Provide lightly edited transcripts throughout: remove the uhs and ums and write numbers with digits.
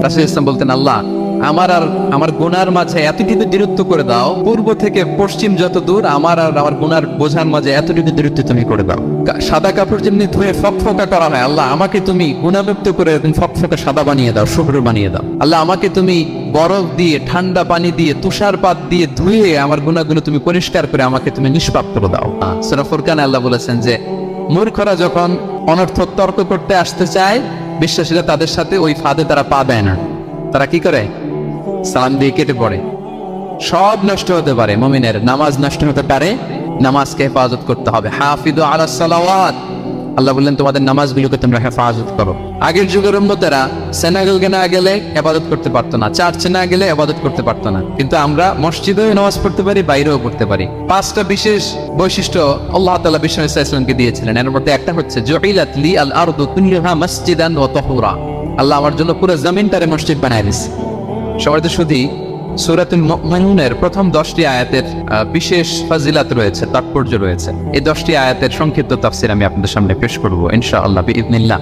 রাসূল ইসলাম বলতেন, আল্লাহ আমার আর আমার গুনার মাঝে এতটুকু দূরত্ব করে দাও, পূর্ব থেকে পশ্চিম যত দূর আমার আর আমার গুনার বোঝার মাঝে এতটুকু দূরত্ব তুমি করে দাও। সাদা কাপড় যেমনি ধুয়ে ফকফকা করা হয়, আল্লাহ আমাকে তুমি গুনামুক্ত করে ফকফকা সাদা বানিয়ে দাও, শুভ্র বানিয়ে দাও। আল্লাহ আমাকে তুমি বরফ দিয়ে, ঠান্ডা পানি দিয়ে, তুষারপাত দিয়ে ধুয়ে আমার গুনাহগুলো তুমি পরিষ্কার করে আমাকে তুমি নিষ্পাপ করে দাও। সূরা ফুরকানে আল্লাহ বলেছেন যে মূর্খরা যখন অনর্থক তর্ক করতে আসতে চায়, বিশ্বাসীরা তাদের সাথে ওই ফাঁদে তারা পা দেয় না। তারা কি করে? সালাম দিয়ে কেটে পড়ে। সব নষ্ট হতে পারে, মুমিনের নামাজ নষ্ট হতে পারে, নামাজকে হেফাজত করতে হবে। হাফিদু আলাস সালাওয়াত, আল্লাহ বললেন তোমাদের নামাজগুলোকে তোমরা হেফাজত করো। আগের যুগের উম্মতেরা সিনাগোগে না গেলে ইবাদত করতে পারতো না, চার্চে না গেলে ইবাদত করতে পারতো না, কিন্তু আমরা মসজিদেও নামাজ পড়তে পারি, বাইরেও পড়তে পারি। পাঁচটা বিশেষ বৈশিষ্ট্য আল্লাহ তাআলা বিষ্ণু ইসা ইসলামকে দিয়েছিলেন। এর মধ্যে একটা হচ্ছে জুইলাত লি আল আরদু কুল্লুহা মসজিদান ওয়া তাহুরা, আল্লাহ আমার জন্য পুরো জমিনটারে মসজিদ বানায় দিয়েছে। সবার তো শুধু সূরাতুল মুমিনুনের প্রথম 10টি আয়াতের বিশেষ ফজিলত রয়েছে, তাৎপর্য রয়েছে। এই 10টি আয়াতের সংক্ষিপ্ত তাফসীর আমি আপনাদের সামনে পেশ করব ইনশাআল্লাহ বিইذنিল্লাহ।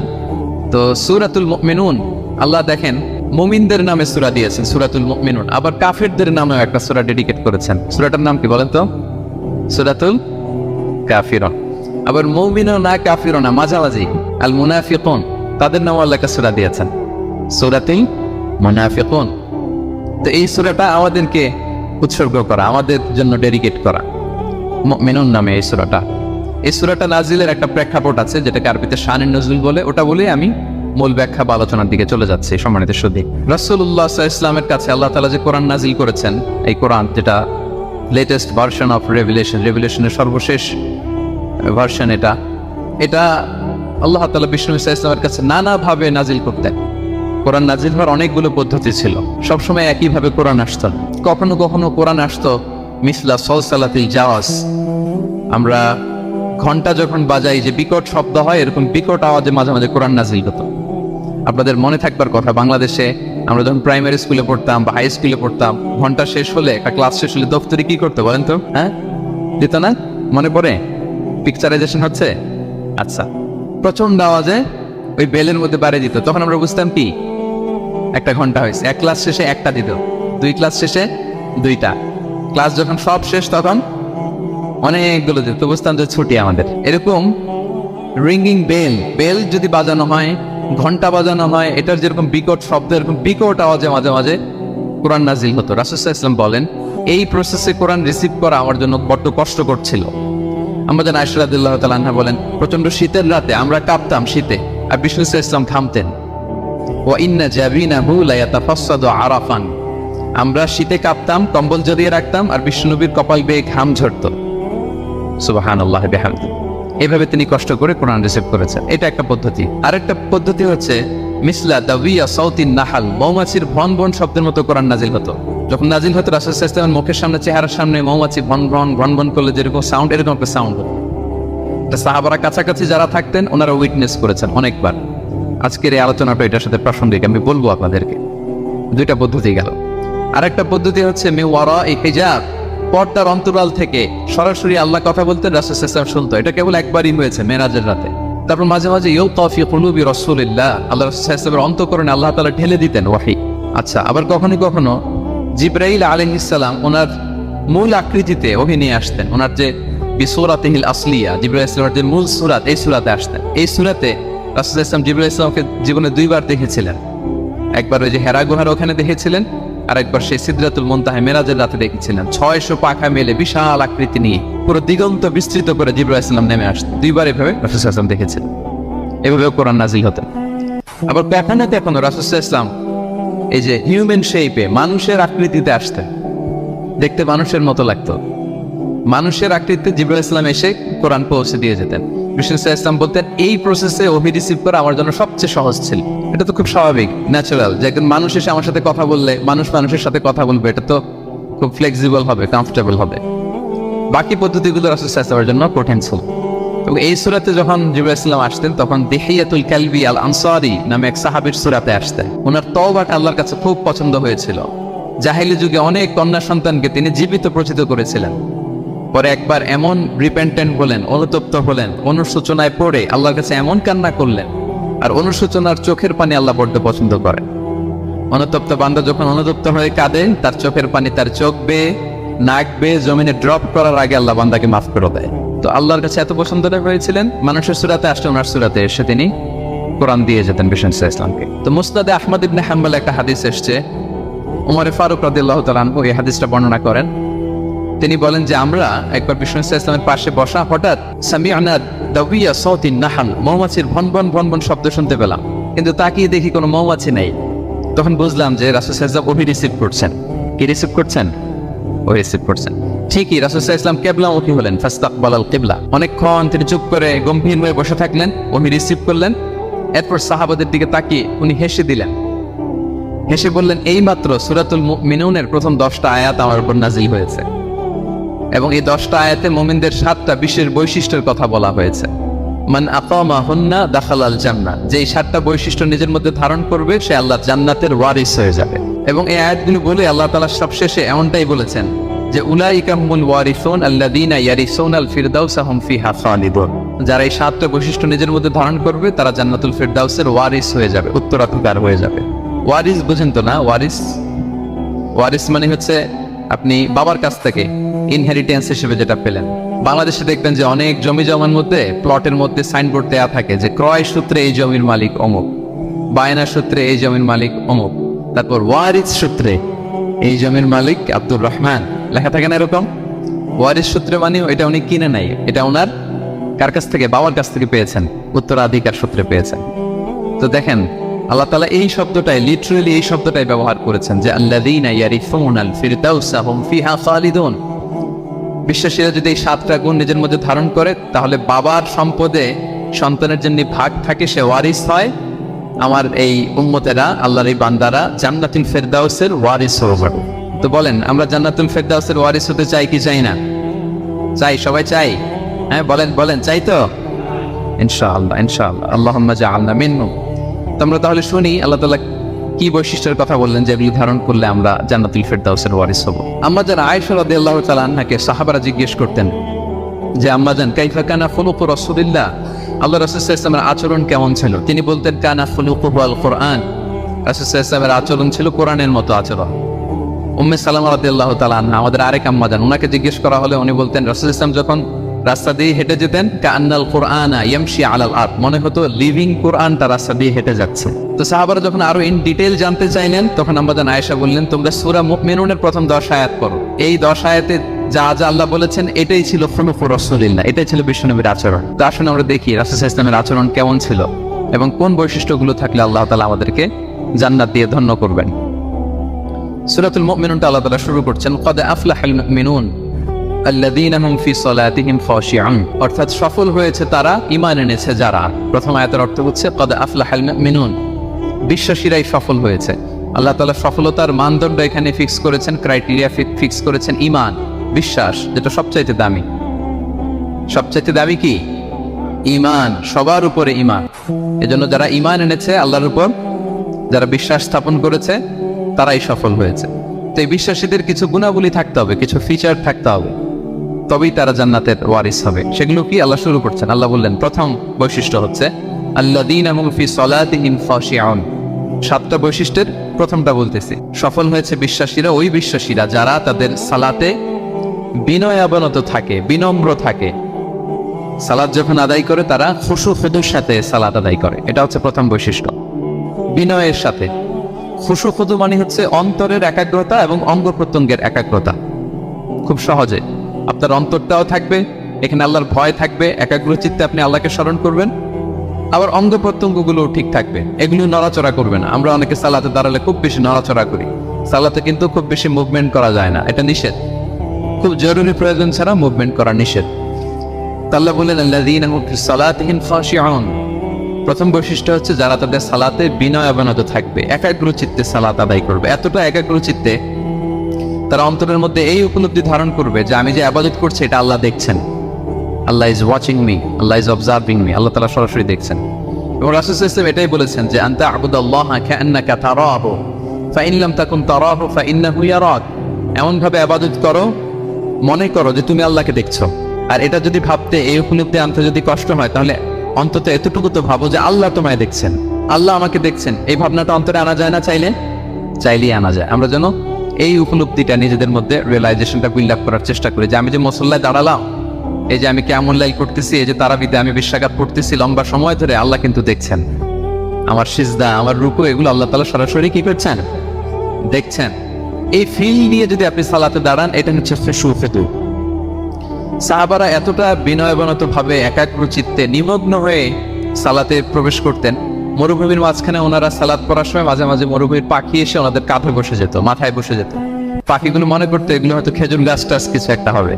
তো সূরাতুল মুমিনুন, আল্লাহ দেখেন মুমিনদের নামে সূরা দিয়েছেন সূরাতুল মুমিনুন, আবার কাফিরদের নামেও একটা সূরা ডেডিকেট করেছেন। সূরাটার নাম কি বলেন তো? সূরাতুল কাফিরুন। আবার মুমিনুন না কাফিরুন না, মাঝামাঝি আল মুনাফিকুন, তাদের নামও আল্লাহ একটা সূরা দিয়েছেন, সূরাতুল মুনাফিকুন। তো এই সূরাটা আমাদেরকে উৎসর্গ করা, আমাদের জন্য ডেডিকেট করা, মুমিনুন নামে এই সূরাটা। এই সূরাটা নাজিলের একটা প্রেক্ষাপট আছে, যেটাকে আরবিতে শানুন নুজুল বলে। ওটা বলে আমি মূল ব্যাখ্যা বা আলোচনার দিকে চলে যাচ্ছি। সম্মানিত সুধী, রাসূলুল্লাহ সাল্লাল্লাহু আলাইহি ওয়াসাল্লামের কাছে আল্লাহ তাআলা যে কোরআন নাজিল করেছেন, এই কোরআন যেটা লেটেস্ট ভার্সন অফ রেভিলেশনের সর্বশেষ ভার্সন, এটা আল্লাহ তাআলা বিষ্ণু ইসা ইসলামের কাছে নানাভাবে নাজিল করতেন। কোরআন নাজিল হওয়ার অনেকগুলো পদ্ধতি ছিল, সবসময় একইভাবে কোরআন আসত না। কখনো কখনো কোরআন আসতো মিসলা সলসালাতিল জাওয়াজ, আমরা ঘন্টা যখন বাজাই যে বিকট শব্দ হয়, এরকম বিকট আওয়াজে মাঝে মাঝে কোরআন নাজিল হতো। আপনাদের মনে থাকবার কথা, বাংলাদেশে আমরা যখন প্রাইমারি স্কুলে পড়তাম বা হাই স্কুলে পড়তাম, ঘন্টা শেষ হলে, একটা ক্লাস শেষ হলে দপ্তরে কি করতো বলেন তো? হ্যাঁ, দিত না? মনে পড়ে? পিকচারাইজেশন হচ্ছে? আচ্ছা, প্রচন্ড আওয়াজে ওই বেলের মধ্যে বাড়ি দিত, তখন আমরা বুঝতাম কি একটা ঘন্টা হয়েছে। এক ক্লাস শেষে একটা দিত, দুই ক্লাস শেষে দুইটা, ক্লাস যখন সব শেষ তখন অনেকগুলো দিত, বুঝতাম যে ছুটি আমাদের। এরকম রিঙ্গিং বেল যদি বাজানো হয়, ঘন্টা বাজানো হয়, এটার যেরকম বিকট শব্দ, এরকম বিকট আওয়াজে মাঝে মাঝে কোরআন নাজিল হতো। রাসূল সাল্লাল্লাহু আলাইহি ওয়াসাল্লাম বলেন, এই প্রসেসে কোরআন রিসিভ করা আমার জন্য বড্ড কষ্টকর ছিল। আমাদের আয়েশা রাদিয়াল্লাহু তাআলা আনহা বলেন, প্রচন্ড শীতের রাতে আমরা কাঁপতাম শীতে, আর বিষ্ণু সাল্লাল্লাহু আলাইহি ওয়াসাল্লাম থামতেন। ওয়া ইন্না জাবিনাহু লা ইয়াতাফাসসাদু আরাফান, আমরা শীতে কাঁপতাম, কম্বল জড়িয়ে রাখতাম, আর বিষ্ণুনবীর কপাল বেয়ে ঘাম ঝরতো। সুবহানাল্লাহ বিহামদিহি। এইভাবে তিনি কষ্ট করে কোরআন রিসিভ করেছেন। এটা একটা পদ্ধতি। আরেকটা পদ্ধতি হচ্ছে মিসলা দাবিয়া সাউতিন নাহাল, মৌমাছির ভন ভন শব্দের মতো কোরআন নাজিল হতো। যখন নাজিল হতো, রাসূল সাল্লাল্লাহু আলাইহি ওয়াসাল্লামের মুখের সামনে, চেহারার সামনে মৌমাছি ভন ভন ভন ভন করলে যেরকম সাউন্ড, এরকম একটা সাউন্ড হতো। এটা সাহাবারা কাছাকাছি যারা থাকতেন ওনারা উইটনেস করেছেন অনেকবার। আজকের এই আলোচনাটা এটার সাথে প্রাসঙ্গিক, আমি বলবো আপনাদেরকে। দুইটা পদ্ধতি গেল। আরেকটা পদ্ধতি হচ্ছে মে ওয়ারা এই হিজাব, পর্দার অন্তরাল থেকে সরাসরি আল্লাহ কথা বলতেন, রাসূল সাল্লাল্লাহু আলাইহি ওয়াসাল্লাম শুনতো। এটা কেবল একবারই হয়েছে, মেরাজের রাতে। তারপর মাঝে মাঝে ইউতা ফি কুলুবি রাসূলিল্লাহ, আল্লাহ রাসূল সাল্লাল্লাহু আলাইহি ওয়াসাল্লামের অন্তঃকরণে আল্লাহ তাআলা ঢেলে দিতেন ওহী। আচ্ছা, আবার কখনো কখনো জিবরাইল আলাইহিস সালাম ওনার মূল আকৃতিতে ওহী নিয়ে আসতেন। ওনার যে বিসূরাতিহিল আসলিয়া, জিবরাইল আলাইহিস সালামের যে মূল সূরাত, এই সূরাতে আসতেন। এই সূরাতে রাসূল সাল্লাল্লাহু আলাইহি ওয়াসাল্লাম জিবরাইল আলাইহিস সালামকে জীবনে দুইবার দেখেছিলেন। একবার ওই যে হেরা গুহার ওখানে দেখেছিলেন, আর একবার সেই সিদরাতুল মুনতাহা মেরাজের রাতে দেখেছিলেন। 600 পাখা মেলে বিশাল আকৃতি নিয়ে পুরো দিগন্ত বিস্তৃত করে জিবরাইল আলাইহিস সালাম নেমে আসতেন। দুইবার এভাবে রাসূল সাল্লাল্লাহু আলাইহি ওয়াসাল্লাম দেখেছিলেন। এভাবেও কোরআন নাজিল হতেন। আবার কখনো কখনো রাসূল সাল্লাল্লাহু আলাইহি ওয়াসাল্লাম এই যে হিউম্যান শেপে, মানুষের আকৃতিতে আসতেন, দেখতে মানুষের মতো লাগতো। মানুষের আকৃতিতে জিবরাইল আলাইহিস সালাম এসে কোরআন পৌঁছে দিয়ে যেতেন। বিষ্ণু সাল্লাল্লাহু আলাইহি ওয়াসাল্লাম বলতেন, এই প্রসেসে ওহী রিসিভ করা আমার জন্য সবচেয়ে সহজ ছিল। এটা তো খুব স্বাভাবিক, ন্যাচারাল, যে একজন মানুষ এসে আমার সাথে কথা বললে, মানুষ মানুষের সাথে কথা বলবে, এটা তো খুব ফ্লেক্সিবল হবে, কমফোর্টেবল হবে। বাকি পদ্ধতিগুলো রাসূল সাল্লাল্লাহু আলাইহি ওয়াসাল্লামের জন্য কঠিন ছিল। এবং এই সূরাতে যখন জিবরাইল আলাইহিস সালাম আসতেন, তখন দিহিয়াতুল কালবি আল আনসারী নামে এক সাহাবীর সূরাতে আসতেন। ওনার তওবাটা আল্লাহর কাছে খুব পছন্দ হয়েছিল। জাহেলি যুগে অনেক কন্যা সন্তানকে তিনি জীবিত প্রচিত করেছিলেন। পরে একবার এমন রিপেন্টেন্ট হলেন, অনুতপ্ত হলেন, অনুশোচনায় পড়ে আল্লাহর কাছে এমন কান্না করলেন, আর অনুশোচনার চোখের পানি আল্লাহ বড্ড পছন্দ করেন। অনুতপ্ত বান্দা যখন অনুতপ্ত হয়ে কাঁদে, তার চোখের পানি তার চোখ বেয়ে নাক বেয়ে জমিনে ড্রপ করার আগে আল্লাহ বান্দাকে মাফ করে দেয়। তো আল্লাহর কাছে এত পছন্দ হয়েছিলেন, মানুষের সূরাতে আসলে ওনার সূরাতে এসে তিনি কোরআন দিয়ে যেতেন বিষ্ণু ইসলামকে। তো মুসনাদে আহমদ ইবনে হাম্বল একটা হাদিস এসছে, উমর ফারুক রাদিয়াল্লাহু তাআলা আনহু এই হাদিসটা বর্ণনা করেন। তিনি বলেন যে আমরা একবার বিষ্ণু ইসলামের পাশে বসা, হঠাৎ সামি'না দাওয়িয়া সাউতিন নাহল, মৌমাছির ভনভন ভনভন শব্দ শুনতে পেলাম, কিন্তু তাকিয়ে দেখি কোনো মৌমাছি নেই। তখন বুঝলাম যে রাসূল সাল্লাল্লাহু আলাইহি ওয়াসাল্লাম ওহী রিসিভ করছেন। কি রিসিভ করছেন? ওহী রিসিভ করছেন। ঠিকই রাসূল সাল্লাল্লাহু আলাইহি ওয়াসাল্লাম কিবলামুখী হলেন, ফাস্তাকবালাল কিবলা। অনেকক্ষণ তিনি চুপ করে গম্ভীর হয়ে বসে থাকলেন, ওহী রিসিভ করলেন। এরপর সাহাবাদের দিকে তাকিয়ে উনি হেসে দিলেন, হেসে বললেন, এইমাত্র সূরাতুল মুমিনুনের প্রথম 10টা আয়াত আমার উপর নাজিল হয়েছে, এবং এই 10টা আয়াতে মুমিনদের 7টা বিশেষ বৈশিষ্ট্যের কথা বলা হয়েছে। মান আকামাহুন্না দাখালাল জান্নাহ, যে 7টা বৈশিষ্ট্য নিজের মধ্যে ধারণ করবে সে আল্লাহ জান্নাতের ওয়ারিস হয়ে যাবে। এবং এই আয়াতগুলো বলে আল্লাহ তাআলা সবশেষে এমনটাই বলেছেন যে উলাইকা হুমুল ওয়ারিসুন আল্লাযীনা ইয়ারিসুনাল ফিরদাউসা হুম ফিহা খালিদুন, যারা এই 7টা বৈশিষ্ট্য নিজের মধ্যে ধারণ করবে তারা জান্নাতুল ফিরদাউসের ওয়ারিস হয়ে যাবে, উত্তরাধিকার হয়ে যাবে। ওয়ারিস বুঝেন তো না? ওয়ারিস মানে হচ্ছে আপনি বাবার কাছ থেকে ইনহেরিটেন্স হিসেবে যেটা পেলেন। বাংলাদেশে দেখবেন যে অনেক জমি জমার মধ্যে প্লটের মধ্যে সাইনবোর্ড দেওয়া থাকে যে ক্রয় সূত্রে এই জমির মালিক অমুক, বায়না সূত্রে এই জমির মালিক অমুক, তারপর ওয়ারিস সূত্রে এই জমির মালিক আব্দুর রহমান, লেখা থাকে না এরকম? ওয়ারিস সূত্রে মানে এটা উনি কিনে নাই, এটা ওনার কার কাছ থেকে? বাবার কাছ থেকে পেয়েছেন, উত্তরাধিকার সূত্রে পেয়েছেন। তো দেখেন আল্লাহ তাআলা এই শব্দটাই, লিটারালি এই শব্দটাই ব্যবহার করেছেন যে আল্লাযীনা ইয়ারিসুনাল ফিরদাউসা হুম ফিহা খালিদুন। বিশ্বাসীরা যদি এই 7টা গুণ নিজের মধ্যে ধারণ করে তাহলে বাবার সম্পদে সন্তানের জন্য ভাগ থাকে, সে ওয়ারিস হয়। আমার এই উম্মতেরা, আল্লাহর এই বান্দারা জান্নাতুল ফিরদাউসের ওয়ারিস হবে। তো বলেন আমরা জান্নাতুল ফিরদাউসের ওয়ারিস হতে চাই কি চাই না? চাই, সবাই চাই। হ্যাঁ বলেন চাই তো? ইনশাআল্লাহ আল্লাহুম্মা জাআলনা মিনহুম। তো আমরা তাহলে শুনি আল্লাহ তাআলা কি বৈশিষ্ট্যের কথা বললেন যেগুলি ধারণ করলে আমরা জান্নাতুল ফিরদাউসের ওয়ারিস হব। আম্মাজান আয়েশা রাদিয়াল্লাহু তাআলা আনহাকে সাহাবারা জিজ্ঞেস করতেন যে আম্মাজান কাইফা কানা খুলুকু রাসূলিল্লাহ, আল্লাহ রাসূল সাল্লাল্লাহু আলাইহি ওয়াসাল্লামের আচরণ কেমন ছিল? তিনি বলতেন কানা খুলুকুহু আল কুরআন, রাসূল সাল্লাল্লাহু আলাইহি ওয়াসাল্লামের আচরণ ছিল কোরআনের মতো আচরণ। উম্মে সালামা রাদিয়াল্লাহু তাআলা আনহা আমাদের আরেক আম্মাজান, ওনাকে জিজ্ঞেস করা হলে উনি বলতেন রাসূল সাল্লাল্লাহু আলাইহি ওয়াসাল্লাম যখন রাস্তা দিয়ে হেঁটে যেতেন কান্নাল কুরআনা ইয়ামশি আলাল আরদ, মনে হতো লিভিং কোরআনটা রাস্তা দিয়ে হেঁটে যাচ্ছে। তো সাহাবারা যখন আরো ইন ডিটেইল জানতে চাইলেন তখন আম্মাজান আয়েশা বললেন তোমরা সূরা মুমিনুনের প্রথম 10 আয়াত পড়ো, এই 10 আয়াতে যা যা আল্লাহ বলেছেন এটাই ছিল খুলুকু রাসূলিল্লাহ, এটাই ছিল বিশ্বনবীর আচরণ। তো আসুন আমরা দেখি রাসূল সাল্লাল্লাহু আলাইহি ওয়াসাল্লামের আচরণ কেমন ছিল এবং কোন বৈশিষ্ট্যগুলো থাকলে আল্লাহ তাআলা আমাদেরকে জান্নাত দিয়ে ধন্য করবেন। সূরাতুল মুমিনুনটা আল্লাহ তাআলা শুরু করছেন ক্বাদ আফলাহাল মুমিনুন আল্লাযীনা হুম ফি সালাতিহিম খাশিউন, অর্থাৎ সফল হয়েছে তারা, ঈমান এনেছে যারা। প্রথম আয়াতের অর্থ হচ্ছে ক্বাদ আফলাহাল মুমিনুন, বিশ্বাসীরাই সফল হয়েছে। আল্লাহ তাআলা সফলতার মানদণ্ড এখানে ফিক্স করেছেন, ক্রাইটেরিয়া ফিক্স করেছেন ঈমান, বিশ্বাস, যেটা সবচাইতে দামি। সবচাইতে দামি কি? ঈমান, সবার উপরে ঈমান। এজন্য যারা ঈমান এনেছে আল্লাহর উপর, যারা বিশ্বাস স্থাপন করেছে তারাই সফল হয়েছে। তো এই বিশ্বাসীদের কিছু গুণাবলী থাকতে হবে, কিছু ফিচার থাকতে হবে, তবেই তারা জান্নাতের ওয়ারিস হবে। সেগুলো কি আল্লাহ শুরু করছেন। আল্লাহ বললেন প্রথম বৈশিষ্ট্য হচ্ছে আল্লাযীনা হুম ফি সালাতিহিম খাশিউন। 7টা বৈশিষ্ট্যের প্রথমটা বলতেছি, সফল হয়েছে বিশ্বাসীরা, ওই বিশ্বাসীরা যারা তাদের সালাতে বিনয়াবনত থাকে, বিনম্র থাকে। সালাত যখন আদায় করে তারা খুশু খুদুর সাথে সালাত আদায় করে, এটা হচ্ছে প্রথম বৈশিষ্ট্য। বিনয়ের সাথে, খুশু খুদু মানে হচ্ছে অন্তরের একাগ্রতা এবং অঙ্গ প্রত্যঙ্গের একাগ্রতা। খুব সহজে আপনার অন্তরটাও থাকবে, এখানে আল্লাহর ভয় থাকবে, একাগ্র চিত্তে আপনি আল্লাহকে স্মরণ করবেন, আবার অঙ্গ প্রত্যঙ্গগুলোও ঠিক থাকবে, এগুলো নড়াচড়া করবে না। আমরা অনেকে সালাতে দাঁড়ালে খুব বেশি নড়াচড়া করি, সালাতে কিন্তু খুব বেশি মুভমেন্ট করা যায় না, এটা নিষেধ। খুব জরুরি প্রয়োজন ছাড়া মুভমেন্ট করা নিষেধ। আল্লাহ বলেন আল্লাযীনা হুম ফি সালাতিহিম খাশিউন, প্রথম বৈশিষ্ট্য হচ্ছে যারা তাদের সালাতে বিনয়াবনত থাকবে, একাগ্র চিত্তে সালাত আদায় করবে। এতটা একাগ্র চিত্তে তারা অন্তরের মধ্যে এই উপলব্ধি ধারণ করবে যে আমি যে ইবাদত করছি এটা আল্লাহ দেখছেন, Allah is watching me, Allah is observing me, আল্লাহ তাআলা সরাসরি দেখছেন। এবং রাসূল সাল্লাল্লাহু আলাইহি ওয়াসাল্লাম এটাই বলেছেন যে আনতা আবুদাল্লাহ কাআন্নাকা তারাহু ফাইন লাম তাকুন তারাহু ফাইন্নাহু ইয়ারাক, এমন ভাবে ইবাদত করো মনে করো যে তুমি আল্লাহকে দেখছো। আর এটা যদি ভাবতে, এই উপলব্ধি আনতে যদি কষ্ট হয় তাহলে অন্তত এতটুকু তো ভাবো যে আল্লাহ তোমায় দেখছেন, আল্লাহ আমাকে দেখছেন। এই ভাবনাটা অন্তরে আনা যায় না চাইলে? চাইলেই আনা যায়। আমরা যেন এই উপলব্ধিটা নিজেদের মধ্যে রিয়েলাইজেশনটা বিল্ড আপ করার চেষ্টা করি যে আমি যে মুসল্লায় দাঁড়ালাম, এই যে আমি কেমন লাইল করতেছি, এই যে তারাবিতে আমি বিশ্বকাপ পড়তেছি লম্বা সময় ধরে, আল্লাহ কিন্তু দেখছেন। আমার সিজদা, আমার রুকু, এগুলো আল্লাহ তাআলা সরাসরি কি করছেন? দেখছেন। এই ফিল নিয়ে যদি আপনি সালাতে দাঁড়ান, এটা হচ্ছে খুশু। সাহাবারা এতটা বিনয়বনত ভাবে একাগ্র চিত্তে নিমগ্ন হয়ে সালাতে প্রবেশ করতেন, মরুভূমির মাঝখানে ওনারা সালাত পড়ার সময় মাঝে মাঝে মরুভূমির পাখি এসে ওনাদের কাঁধে বসে যেত, মাথায় বসে যেত। পাখিগুলো মনে করতো এগুলো হয়তো খেজুর গাছ টাছ কিছু একটা হবে।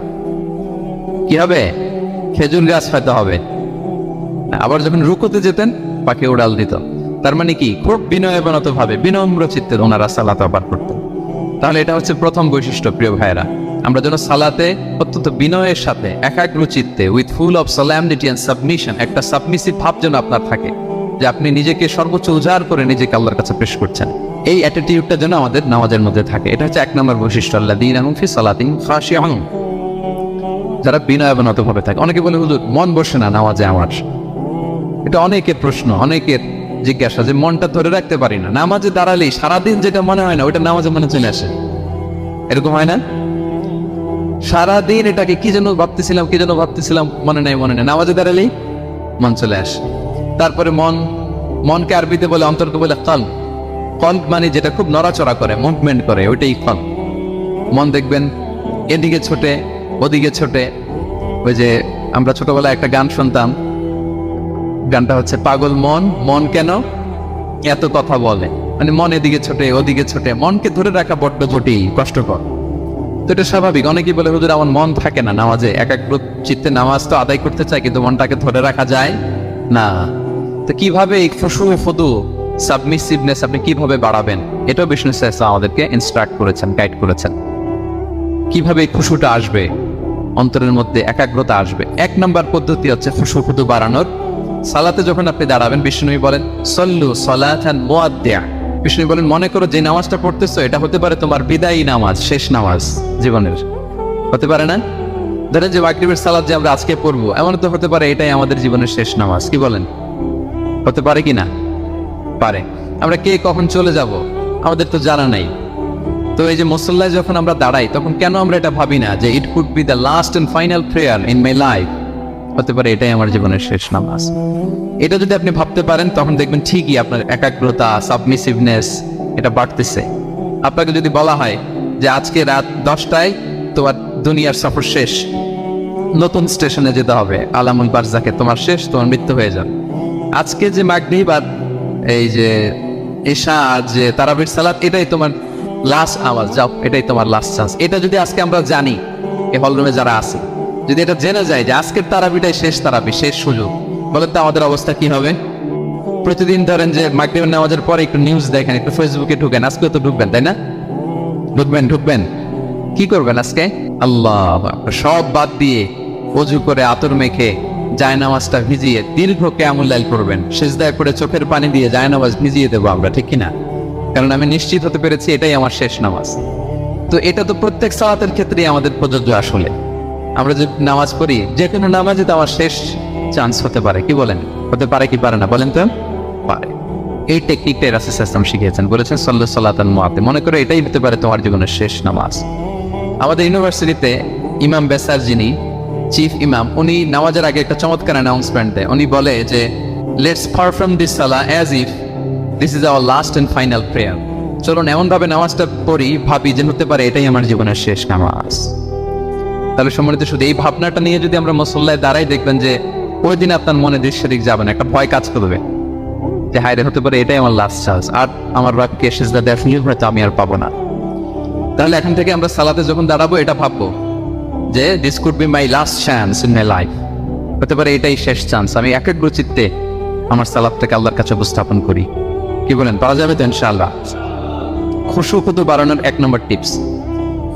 কি হবে? খেজুর গাছ হয়তো হবে। আবার যখন রুকুতে যেতেন, পাখি উড়াল দিত। তার মানে কি, খুব বিনয়বনত ভাবে বিনম্র চিত্তে ওনারা সালাত আবার করতেন। তাহলে এটা হচ্ছে প্রথম বৈশিষ্ট্য। প্রিয় ভাইরা, আমরা যেন সালাতে অত্যন্ত বিনয়ের সাথে একাগ্র চিত্তে with full of solemnity and submission, একটা সাবমিসিভ ভাব যেন আপনার থাকে, যে আপনি নিজেকে সর্বোচ্চ উজাড় করে নিজেকে আল্লাহর কাছে পেশ করছেন। এই অ্যাটিটিউডটা যেন আমাদের নামাজের মধ্যে থাকে। এটা হচ্ছে 1 নম্বর বৈশিষ্ট্য, আল্লাযীনা হুম ফি সালাতিহিম খাশিউন, যারা বিনয়বনত ভাবে থাকে। অনেকে বলে, হুজুর মন বসে না নামাজে আমার। এটা অনেকের প্রশ্ন, অনেকের জিজ্ঞাসা যে মনটা ধরে রাখতে পারি না, নামাজে দাঁড়ালেই সারাদিন যেটা মনে হয় না ওইটা নামাজে মনে চলে আসে। এরকম হয় না? সারাদিন এটাকে কি যেন ভাবতেছিলাম মনে নাই, নামাজে দাঁড়ালেই মন চলে আসে। তারপরে মনকে আরবিতে বলে, অন্তরকে বলে কলব। কলব মানে যেটা খুব নড়াচড়া করে, মুভমেন্ট করে, ওইটাই কলব। মন দেখবেন এদিকে ছোটে ওদিকে ছোটে। ওই যে আমরা ছোটবেলায় একটা গান শুনতাম, গানটা হচ্ছে পাগল মন, মন কেন এত কথা বলে। মানে মন এদিকে ছোটে ওদিকে ছোটে, মনকে ধরে রাখা বড্ড জটিল, কষ্টকর। তো এটা স্বাভাবিক। অনেকেই বলে, হুজুর আমার মন থাকে না নামাজে, একাগ্র চিত্তে নামাজ তো আদায় করতে চাই, কিন্তু মনটাকে ধরে রাখা যায় না। তো কিভাবে এই খুশু ফুদু সাবমিসিভনেস আপনি কিভাবে বাড়াবেন, এটাও বিষ্ণু সাহেব আমাদেরকে ইনস্ট্রাক্ট করেছেন, গাইড করেছেন। কিভাবে এই খুশুটা আসবে, অন্তরের মধ্যে একাগ্রতা আসবে। 1 নম্বর পদ্ধতি হচ্ছে খুশু ফুদু বাড়ানোর। সালাতে যখন আপনি দাঁড়াবেন, বিষ্ণু বলেন সল্লু সালাতান মুআদ্দিয়া। বিষ্ণু বলেন, মনে করো যে নামাজটা পড়তেছো এটা হতে পারে তোমার বিদায়ী নামাজ, শেষ নামাজ জীবনের। হতে পারে না? ধরেন যে মাগরিবের সালাত যে আমরা আজকে পড়বো, এমন তো হতে পারে এটাই আমাদের জীবনের শেষ নামাজ। কি বলেন? হতে পারে কি না? পারে। আমরা কে কখন চলে যাব আমাদের তো জানা নাই। তো এই যে মুসল্লায় যখন আমরা দাঁড়াই, তখন কেন আমরা এটা ভাবি না যে it could be the last and final prayer in my life? হতে পারে এটাই আমার জীবনের শেষ নামাজ। এটা যদি আপনি ভাবতে পারেন, তখন দেখবেন ঠিকই আপনার একাগ্রতা, সাবমিসিভনেস এটা বাড়তেছে। আপনাকে যদি বলা হয় যে আজকে রাত 10টায় তোমার দুনিয়ার সফর শেষ, নতুন স্টেশনে যেতে হবে, আলামুল বারজাকে, তোমার শেষ, তোমার মৃত্যু হয়ে যাবে। আজকে যে মাগরিব আর এই যে এশা আর যে তারাবির সালাত, এটাই তোমার লাস্ট আওয়াজ, যাও এটাই তোমার লাস্ট চান্স। এটা যদি আজকে আমরা জানি, এই হলরুমে যারা আছে, যদি এটা জেনে যায় যে আজকের তারাবিটাই শেষ তারাবি, শেষ সুযোগ, বলেন তো আমাদের অবস্থা কি হবে? প্রতিদিন ধরেন যে মাগরিবের নামাজের পরে একটু নিউজ দেখেন, একটু ফেসবুকে ঢুকেন, আজকে তো ঢুকবেন তাই না? ঢুকবেন কি করবেন আজকে? আল্লাহ, সব বাদ দিয়ে ওযু করে আতর মেখে জায়নামাজটা ভিজিয়ে দীর্ঘ কিয়ামুল লাইল করবেন। সিজদায় পড়ে চোখের পানি দিয়ে জায়নামাজ ভিজিয়ে দেবো আমরা, ঠিক কিনা? কারণ আমি নিশ্চিত হতে পেরেছি এটাই আমার শেষ নামাজ। তো এটা তো প্রত্যেক সালাতের ক্ষেত্রেই আমাদের প্রযোজ্য। আসলে আমরা যে নামাজ পড়ি, যে কোনো নামাজে তো আমার শেষ চান্স হতে পারে। কি বলেন? হতে পারে কি পারে না বলেন তো? পারে। এই টেকনিকটাই রাসূল সাল্লাল্লাহু আলাইহি ওয়াসাল্লাম শিখিয়েছেন, বলেছেন সল্লু সালাতান মুআদ্দিয়া। মনে করে এটাই হতে পারে তোমার জীবনের শেষ নামাজ। আমাদের ইউনিভার্সিটিতে ইমাম বেসার, যিনি চিফ ইমাম, উনি নামাজের আগে একটা চমৎকার অ্যানাউন্সমেন্ট দেয়। উনি বলে যে লেটস পারফর্ম দিস সালাহ as if this is our last and final prayer. চলুন এমন ভাবে নামাজটা পড়ি, ভাবি যে হতে পারে এটাই আমার জীবনের শেষ নামাজ। তাহলে সম্মানিত, শুধু এই ভাবনাটা নিয়ে যদি আমরা মুসল্লায় দাঁড়াই, দেখবেন যে ওই দিন আপনার মনে দৃশ্যদিক যাবে না, একটা ভয় কাজ করবে যে হায় রে, হতে পারে এটাই আমার লাস্ট চান্স, আর আমার রবকে সিজদা দেওয়ার সুযোগ হয়তো আমি আর পাবো না। তাহলে এখন থেকে আমরা সালাতে যখন দাঁড়াবো, এটা ভাববো যে this could be my last chance in my life. হতে পারে এটাই শেষ চান্স, আমি একাগ্র চিত্তে আমার সালাতটাকে আল্লাহর কাছে উপস্থাপন করি। কি বলেন, পারা যাবে তো ইনশাআল্লাহ? খুশু খুদু বাড়ানোর 1 নম্বর টিপস।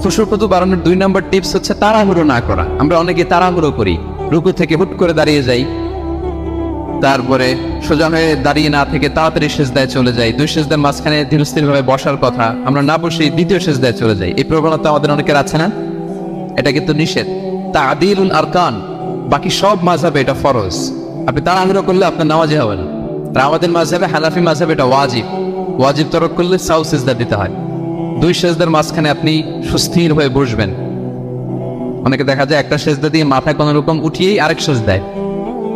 খুশু খুদু বাড়ানোর 2 নম্বর টিপস হচ্ছে তাড়াহুড়ো না করা। আমরা অনেকে তাড়াহুড়ো করি, রুকু থেকে হুট করে দাঁড়িয়ে যাই, তারপরে সোজা হয়ে দাঁড়িয়ে না থেকে তাড়াতাড়ি সিজদায় চলে যাই। 2 সিজদার মাঝখানে ধীরস্থির ভাবে বসার কথা, আমরা না বসে 2য় সিজদায় চলে যাই। এই প্রবণতা আমাদের অনেকের আছে না? এটা কিন্তু নিষেধ। তা'দীলুল আরকান, বাকি সব মাযহাবে এটা ফরজ। আপনি তাড়াহুড়ো করলে আপনার নামাজই হবে না। আর আমাদের মাযহাবে, হানাফি মাযহাবে এটা ওয়াজিব। ওয়াজিব তরক করলে সাউ সিজদা দিতে হয়। দুই সেজদার মাঝখানে আপনি সুস্থির হয়ে বসবেন। অনেকে দেখা যায় একটা সেজদা দিয়ে মাথা কোনো রকম উঠিয়েই আরেক সেজদায়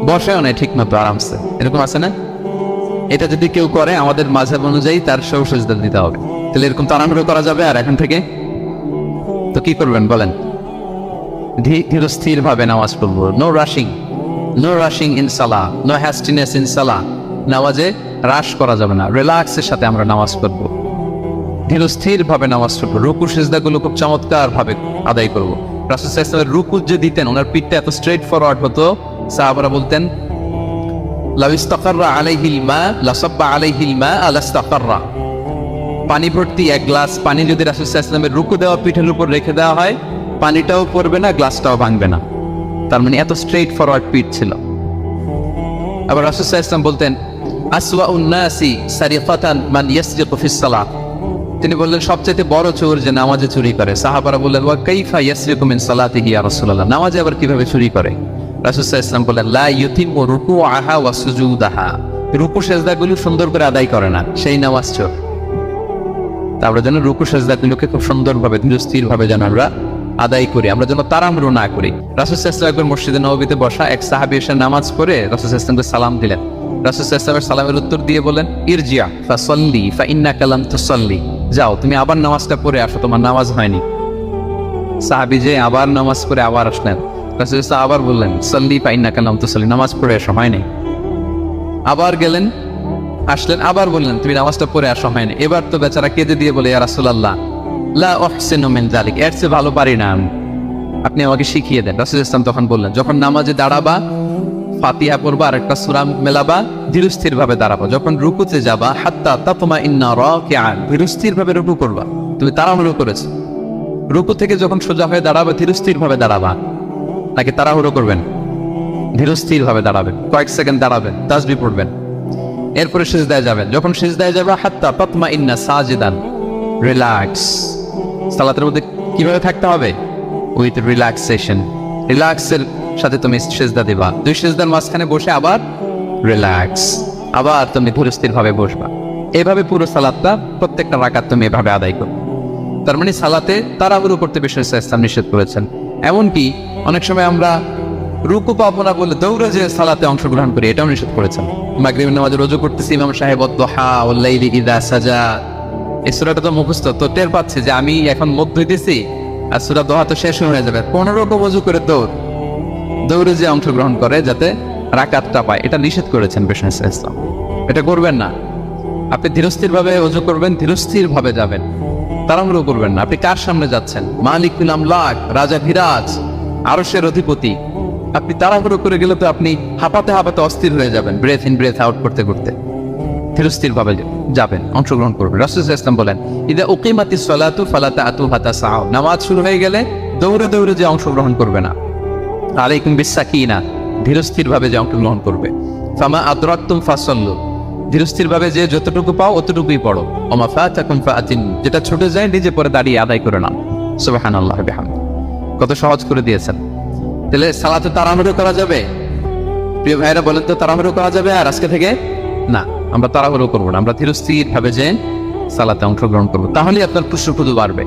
বসেও নেই ঠিক মতো আরামসে, এরকম আছে না? এটা যদি কেউ করে আমাদের মাযহাব অনুযায়ী তার সৌ সেজদা দিতে হবে। তাহলে এরকম তাড়াহুড়ো করা যাবে? আর এখন থেকে তো কি করবেন বলেন? ধীর স্থির ভাবে নামাজ পড়বো। No rushing in salah, no hastiness in salah. নামাজে রাশ করা যাবে না, রিল্যাক্সের সাথে আমরা নামাজ পড়বো, ধীর স্থির ভাবে নামাজ পড়বো। রুকু সিজদাগুলো খুব চমৎকার ভাবে আদায় করবো। রাসূল সাল্লাল্লাহু আলাইহি ওয়াসাল্লাম রুকু যে দিতেন, ওনার পিঠটা এত স্ট্রেট ফরওয়ার্ড হতো, সাহাবারা বলতেন লাউ ইস্তাকাররা আলাইহিল মা লাসাব্বা আলাইহিল মা আলাস্তাকাররা। পানি ভর্তি এক গ্লাস পানি যদি রাসূল সাল্লাল্লাহু আলাইহি ওয়াসাল্লামের রুকু দেওয়া পিঠের উপর রেখে দেওয়া হয়, পানিটাও পড়বে না, গ্লাসটাও ভাঙবে না। তার মানে এত স্ট্রেট ফরওয়ার্ড পিঠ ছিল। আবার রাসূল সাল্লাল্লাহু আলাইহি ওয়াসাল্লাম বলতেন আসওয়াউন নাসি সারিকাতান মান ইয়াসরিকু ফিস সালাত। তিনি বললেন সবচেয়ে বড় চোর যে নামাজে চুরি করে। সাহাবারা বললেন ওয়া কাইফা ইয়াসরিকু মিন সালাতিহি ইয়া রাসূলুল্লাহ, নামাজে আবার কিভাবে চুরি করে? রাসূল সাল্লাল্লাহু আলাইহি ওয়াসাল্লাম বললেন লা ইউতিমু রুকুআহা ওয়া সুজুদাহা, রুকু সেজদাগুলো সুন্দর করে আদায় করে না, সেই নামাজ চোর। আমরা যেন রুকু সেজদাগুলোকে খুব সুন্দরভাবে ধীরস্থির ভাবে যেন আমরা আদায় করি, আমরা যেন তাড়াহুড়ো না করি। রাসূল সাল্লাল্লাহু আলাইহি ওয়াসাল্লাম একবার মসজিদে নববীতে বসা এক সাহাবী এসে নামাজ পড়ে রাসূল সাল্লাল্লাহু আলাইহি ওয়াসাল্লামকে সালাম দিলেন। রাসূল সাল্লাল্লাহু আলাইহি ওয়াসাল্লামের সালামের উত্তর দিয়ে বলেন ইরজিআ ফাসাল্লি ফাইন্নাকা লাম তুসাল্লি, যাও তুমি আবার নামাজটা পড়ে আসো, তোমার নামাজ হয়নি। সাহাবী যে আবার নামাজ পড়ে আবার আসলেন, রাসূল সাল্লাল্লাহু আবার বললেন সাল্লি ফাইন্নাকা লাম তুসাল্লি, নামাজ পড়ে এসো, হয়নি। আবার গেলেন, আসলেন, আবার বললেন তুমি নামাজটা পড়ে আসো, হয়নি। এবার তো বেচারা কেঁদে দিয়ে বলে ইয়া রাসূলুল্লাহ লা উহসিনু মিন যালিক, এর চেয়ে ভালো পারি না আমি, আপনি আমাকে শিখিয়ে দেন। রাসূল ইসলাম তখন বললেন যখন নামাজে দাঁড়াবা ফাতিহা পড়বা আর একটা সূরা মেলাবা, ধীরস্থির ভাবে দাঁড়াবো। যখন রুকুতে যাবা হাত্তা তাতমাইন্না রাকিআন, ধীরস্থির ভাবে রুকু করবা। তুমি তাড়াহুড়ো করেছো, রুকু থেকে যখন সোজা হয়ে দাঁড়াবে ধীরস্থির ভাবে দাঁড়াবা, নাকি তাড়াহুড়ো করবেন? ধীরস্থির ভাবে দাঁড়াবেন, কয়েক সেকেন্ড দাঁড়াবেন, তাসবিহ পড়বেন, এরপরে সিজদায় যাবেন। যখন সিজদায় যাবা হাত্তা তাতমাইন্না সাজিদান, রিল্যাক্স। সালাতের মধ্যে কিভাবে থাকতে হবে? উইথ রিল্যাক্সেশন, রিল্যাক্সের সাথে তুমি সিজদা দিবা। দুই সিজদার মাঝখানে বসে আবার রিল্যাক্স, আবার তুমি ধীরস্থির ভাবে বসবা। এভাবে পুরো সালাতটা প্রত্যেকটা রাকাত তুমি এভাবে আদায় করো। তার মানে সালাতে তাড়াহুড়ো করতে বিশ্বনবী সাল্লাল্লাহু আলাইহি ওয়াসাল্লাম নিষেধ করেছেন। এমনকি অনেক সময় আমরা রুকু পাবো না বলে দৌড়ে যে সালাতে অংশগ্রহণ করি, এটাও নিষেধ করেছেন। মাগরিবের নামাজে রোজা করতেছি, ইমাম সাহেব ওয়াদ-দুহা ওয়াল লাইলি ইযা সাজা, এই সূরাটা তো মুখস্থ, তো টের পাচ্ছি যে আমি এখন মুখ ধুইতেছি আর সূরা দুহা তো শেষ হয়ে যাবে, 15 রকম ওযু করে দৌড়ে যে অংশগ্রহণ করে যাতে রাকাতটা পায়, এটা নিষেধ করেছেন বিশ্বনবী সাল্লাল্লাহু আলাইহি ওয়াসাল্লাম। এটা করবেন না। আপনি ধীরস্থির ভাবে ওযু করবেন, ধীরস্থির ভাবে যাবেন, তাড়াহুড়ো করবেন না। আপনি কার সামনে যাচ্ছেন? মালিকুল আমলাক, রাজা ধীরাজ, আরশের অধিপতি। আপনি তাড়াহুড়ো করে গেলে তো আপনি হাঁপাতে হাঁপাতে অস্থির হয়ে যাবেন, ব্রেথ ইন ব্রেথ আউট করতে করতে। ধীরস্থির ভাবে যাবেন, অংশগ্রহণ করবেন। রাসূল সাল্লাল্লাহু আলাইহি ওয়াসাল্লাম বলেন ইদা উকিমাতিস সালাতু ফালা তা'তুহা তাসাউ, নামাজ শুরু হয়ে গেলে দৌড়ে দৌড়ে যে অংশগ্রহণ করবে না। আলাইকুম বিসাকিনা, ধীরস্থির ভাবে যে অংশগ্রহণ করবে। ফামা আদরাকতুম ফাসাল্লু, ধীরস্থির ভাবে যে যতটুকু পাও অতটুকুই পড়ো। ওমা ফাতাকুম ফাআতিন, যেটা ছুটে যায় নিজে পরে দাঁড়িয়ে আদায় করে নাও। সুবহানাল্লাহি বিহামদি, কত সহজ করে দিয়েছেন। তাহলে সালাতে তাড়াহুড়ো করা যাবে? প্রিয় ভাইরা বলেন তো, তাড়াহুড়ো করা যাবে? আর আজকে থেকে না, আমরা তাড়াহুড়ো করবো না, আমরা ধীরস্থির ভাবে যে সালাতে অংশগ্রহণ করবো, তাহলে আপনার খুশু বাড়বে।